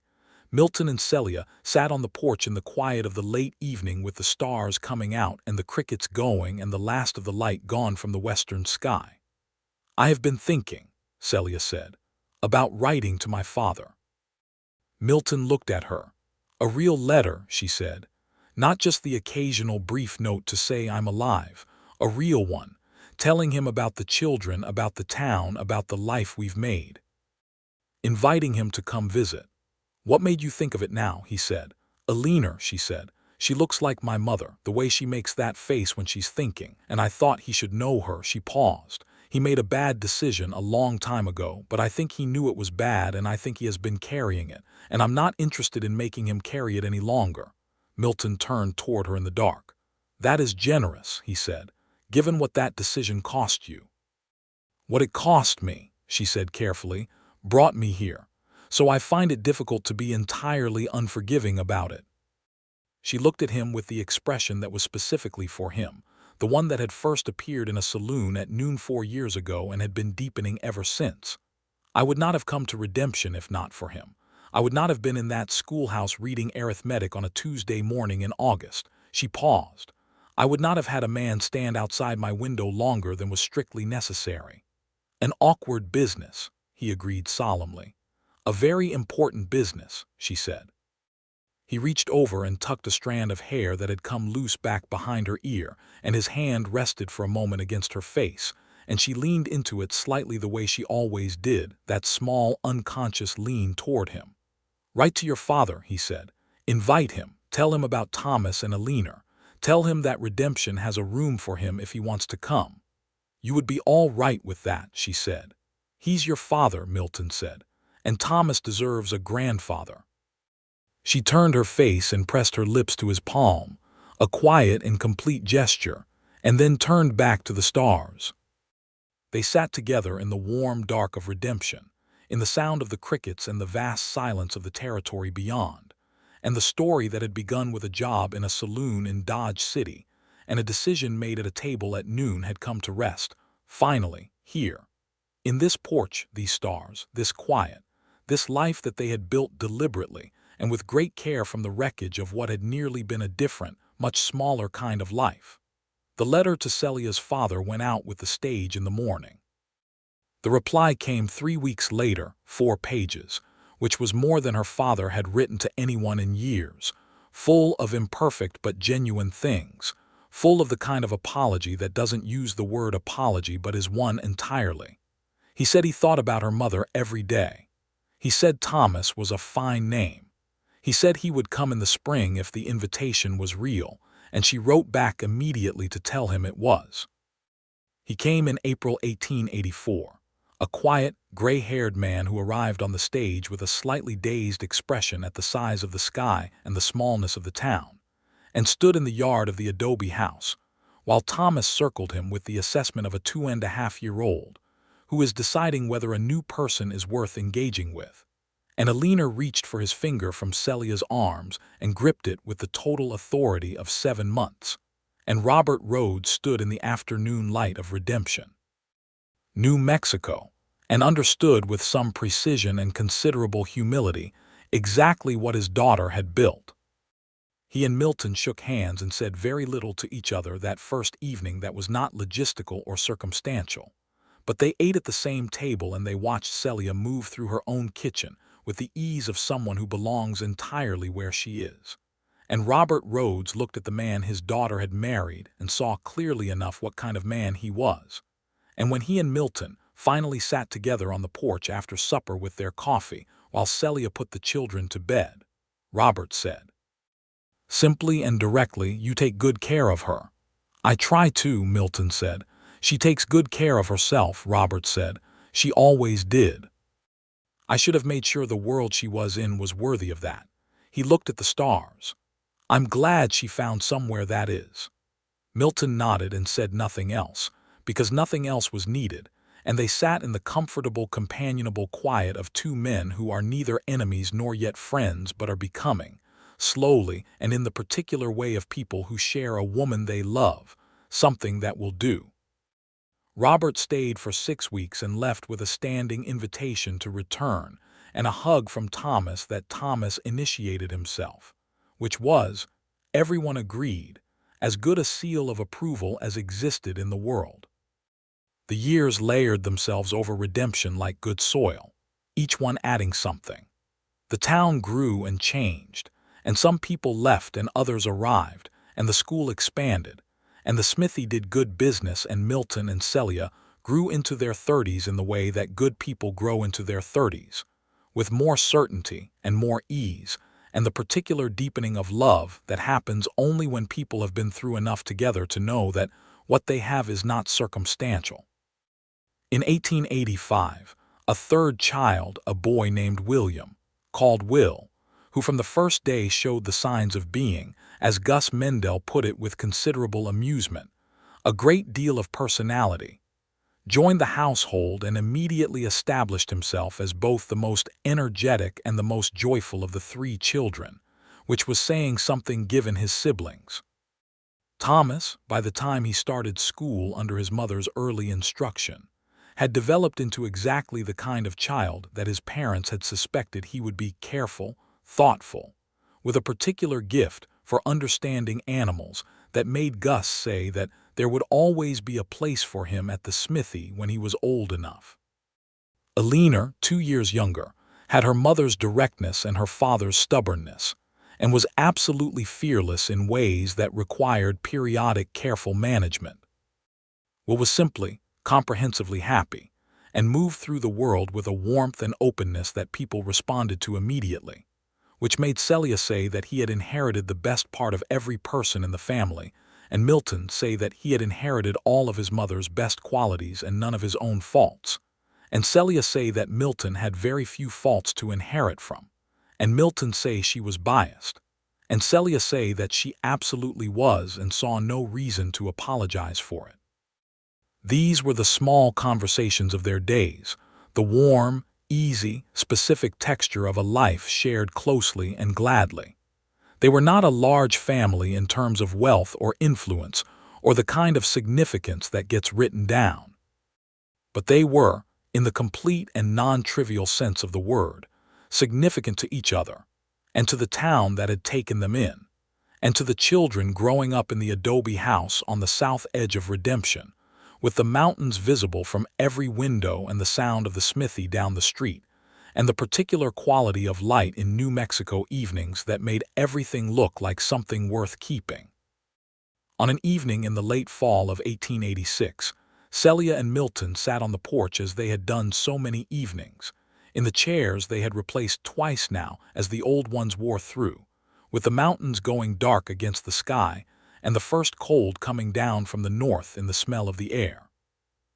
Milton and Celia sat on the porch in the quiet of the late evening with the stars coming out and the crickets going and the last of the light gone from the western sky. "I have been thinking," Celia said, "about writing to my father." Milton looked at her. "A real letter," she said. "Not just the occasional brief note to say I'm alive. A real one, telling him about the children, about the town, about the life we've made. Inviting him to come visit." "What made you think of it now?" he said. "Eleanor," she said. "She looks like my mother, the way she makes that face when she's thinking, and I thought he should know her." She paused. "He made a bad decision a long time ago, but I think he knew it was bad, and I think he has been carrying it, and I'm not interested in making him carry it any longer." Milton turned toward her in the dark. "That is generous," he said, "given what that decision cost you." "What it cost me," she said carefully, "brought me here. So I find it difficult to be entirely unforgiving about it." She looked at him with the expression that was specifically for him, the one that had first appeared in a saloon at noon 4 years ago and had been deepening ever since. "I would not have come to redemption if not for him. I would not have been in that schoolhouse reading arithmetic on a Tuesday morning in August." She paused. "I would not have had a man stand outside my window longer than was strictly necessary. "An awkward business," he agreed solemnly. "A very important business," she said. He reached over and tucked a strand of hair that had come loose back behind her ear, and his hand rested for a moment against her face, and she leaned into it slightly the way she always did, that small, unconscious lean toward him. "Write to your father," he said. "Invite him. Tell him about Thomas and Alina. Tell him that Redemption has a room for him if he wants to come." "You would be all right with that," she said. "He's your father," Milton said, "and Thomas deserves a grandfather." She turned her face and pressed her lips to his palm, a quiet and complete gesture, and then turned back to the stars. They sat together in the warm dark of Redemption, in the sound of the crickets and the vast silence of the territory beyond, and the story that had begun with a job in a saloon in Dodge City and a decision made at a table at noon had come to rest, finally, here. In this porch, these stars, this quiet, this life that they had built deliberately and with great care from the wreckage of what had nearly been a different, much smaller kind of life. The letter to Celia's father went out with the stage in the morning. The reply came 3 weeks later, 4 pages, which was more than her father had written to anyone in years, full of imperfect but genuine things, full of the kind of apology that doesn't use the word apology but is one entirely. He said he thought about her mother every day. He said Thomas was a fine name. He said he would come in the spring if the invitation was real, and she wrote back immediately to tell him it was. He came in April 1884, a quiet, gray-haired man who arrived on the stage with a slightly dazed expression at the size of the sky and the smallness of the town, and stood in the yard of the adobe house, while Thomas circled him with the assessment of a 2.5-year-old, who is deciding whether a new person is worth engaging with. And Alina reached for his finger from Celia's arms and gripped it with the total authority of 7 months. And Robert Rhodes stood in the afternoon light of Redemption, New Mexico, and understood with some precision and considerable humility exactly what his daughter had built. He and Milton shook hands and said very little to each other that first evening that was not logistical or circumstantial. But they ate at the same table and they watched Celia move through her own kitchen with the ease of someone who belongs entirely where she is. And Robert Rhodes looked at the man his daughter had married and saw clearly enough what kind of man he was. And when he and Milton finally sat together on the porch after supper with their coffee while Celia put the children to bed, Robert said, "Simply and directly, you take good care of her." "I try to," Milton said. "She takes good care of herself," Robert said. "She always did." "I should have made sure the world she was in was worthy of that." He looked at the stars. "I'm glad she found somewhere that is." Milton nodded and said nothing else, because nothing else was needed, and they sat in the comfortable, companionable quiet of 2 men who are neither enemies nor yet friends but are becoming, slowly and in the particular way of people who share a woman they love, something that will do. Robert stayed for 6 weeks and left with a standing invitation to return and a hug from Thomas that Thomas initiated himself, which was, everyone agreed, as good a seal of approval as existed in the world. The years layered themselves over Redemption like good soil, each one adding something. The town grew and changed, and some people left and others arrived, and the school expanded, and the smithy did good business, and Milton and Celia grew into their 30s in the way that good people grow into their 30s, with more certainty and more ease, and the particular deepening of love that happens only when people have been through enough together to know that what they have is not circumstantial. In 1885, a 3rd child, a boy named William, called Will, who from the first day showed the signs of being, as Gus Mendel put it with considerable amusement, a great deal of personality, joined the household and immediately established himself as both the most energetic and the most joyful of the 3 children, which was saying something given his siblings. Thomas, by the time he started school under his mother's early instruction, had developed into exactly the kind of child that his parents had suspected he would be: careful, thoughtful, with a particular gift for understanding animals that made Gus say that there would always be a place for him at the smithy when he was old enough. Eleanor, 2 years younger, had her mother's directness and her father's stubbornness, and was absolutely fearless in ways that required periodic careful management. Will was simply, comprehensively happy, and moved through the world with a warmth and openness that people responded to immediately, which made Celia say that he had inherited the best part of every person in the family, and Milton say that he had inherited all of his mother's best qualities and none of his own faults, and Celia say that Milton had very few faults to inherit from, and Milton say she was biased, and Celia say that she absolutely was and saw no reason to apologize for it. These were the small conversations of their days, the warm, easy, specific texture of a life shared closely and gladly. They were not a large family in terms of wealth or influence or the kind of significance that gets written down. But they were, in the complete and non-trivial sense of the word, significant to each other, and to the town that had taken them in, and to the children growing up in the adobe house on the south edge of Redemption, with the mountains visible from every window and the sound of the smithy down the street, and the particular quality of light in New Mexico evenings that made everything look like something worth keeping. On an evening in the late fall of 1886, Celia and Milton sat on the porch as they had done so many evenings, in the chairs they had replaced twice now as the old ones wore through, with the mountains going dark against the sky and the first cold coming down from the north in the smell of the air.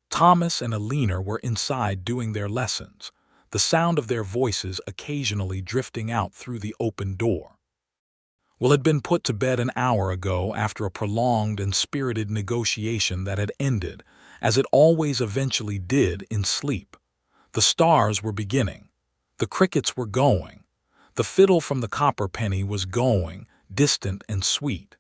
Thomas and Eleanor were inside doing their lessons, the sound of their voices occasionally drifting out through the open door. Will had been put to bed an hour ago after a prolonged and spirited negotiation that had ended, as it always eventually did, in sleep. The stars were beginning. The crickets were going. The fiddle from the copper penny was going, distant and sweet.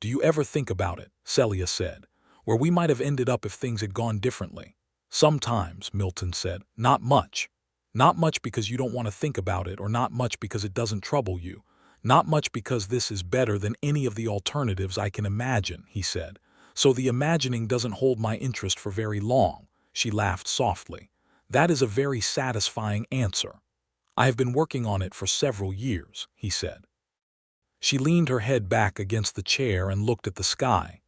"Do you ever think about it," Celia said, "where we might have ended up if things had gone differently?" "Sometimes," Milton said. "Not much. Not much because you don't want to think about it, or not much because it doesn't trouble you. Not much because this is better than any of the alternatives I can imagine," he said. "So the imagining doesn't hold my interest for very long." She laughed softly. "That is a very satisfying answer. I have been working on it for several years," he said. She leaned her head back against the chair and looked at the sky.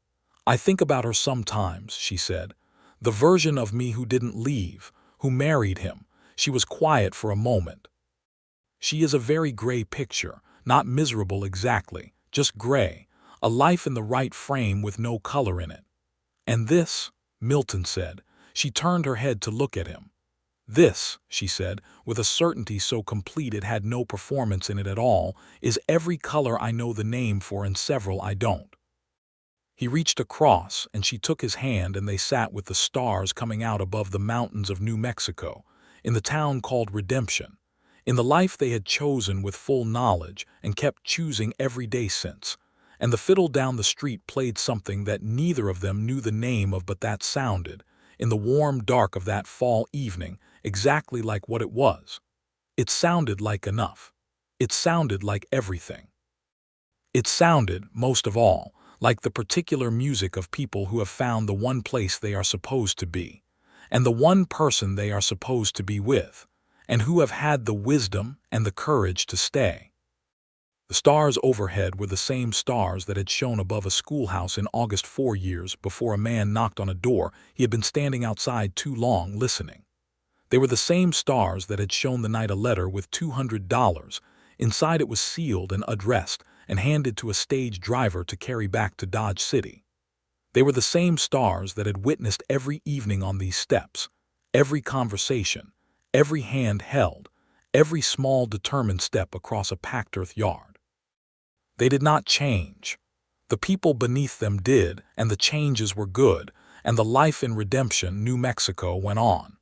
"I think about her sometimes," she said. "The version of me who didn't leave, who married him." She was quiet for a moment. "She is a very gray picture, not miserable exactly, just gray, a life in the right frame with no color in it." "And this," Milton said. She turned her head to look at him. "This," she said, with a certainty so complete it had no performance in it at all, "is every color I know the name for and several I don't." He reached across, and she took his hand, and they sat with the stars coming out above the mountains of New Mexico, in the town called Redemption, in the life they had chosen with full knowledge and kept choosing every day since, and the fiddle down the street played something that neither of them knew the name of, but that sounded, in the warm dark of that fall evening, exactly like what it was. It sounded like enough. It sounded like everything. It sounded, most of all, like the particular music of people who have found the one place they are supposed to be, and the one person they are supposed to be with, and who have had the wisdom and the courage to stay. The stars overhead were the same stars that had shone above a schoolhouse in August 4 years before a man knocked on a door. He had been standing outside too long listening. They were the same stars that had shone the night a letter with $200. Inside it was sealed and addressed and handed to a stage driver to carry back to Dodge City. They were the same stars that had witnessed every evening on these steps, every conversation, every hand held, every small determined step across a packed earth yard. They did not change. The people beneath them did, and the changes were good, and the life in Redemption, New Mexico, went on.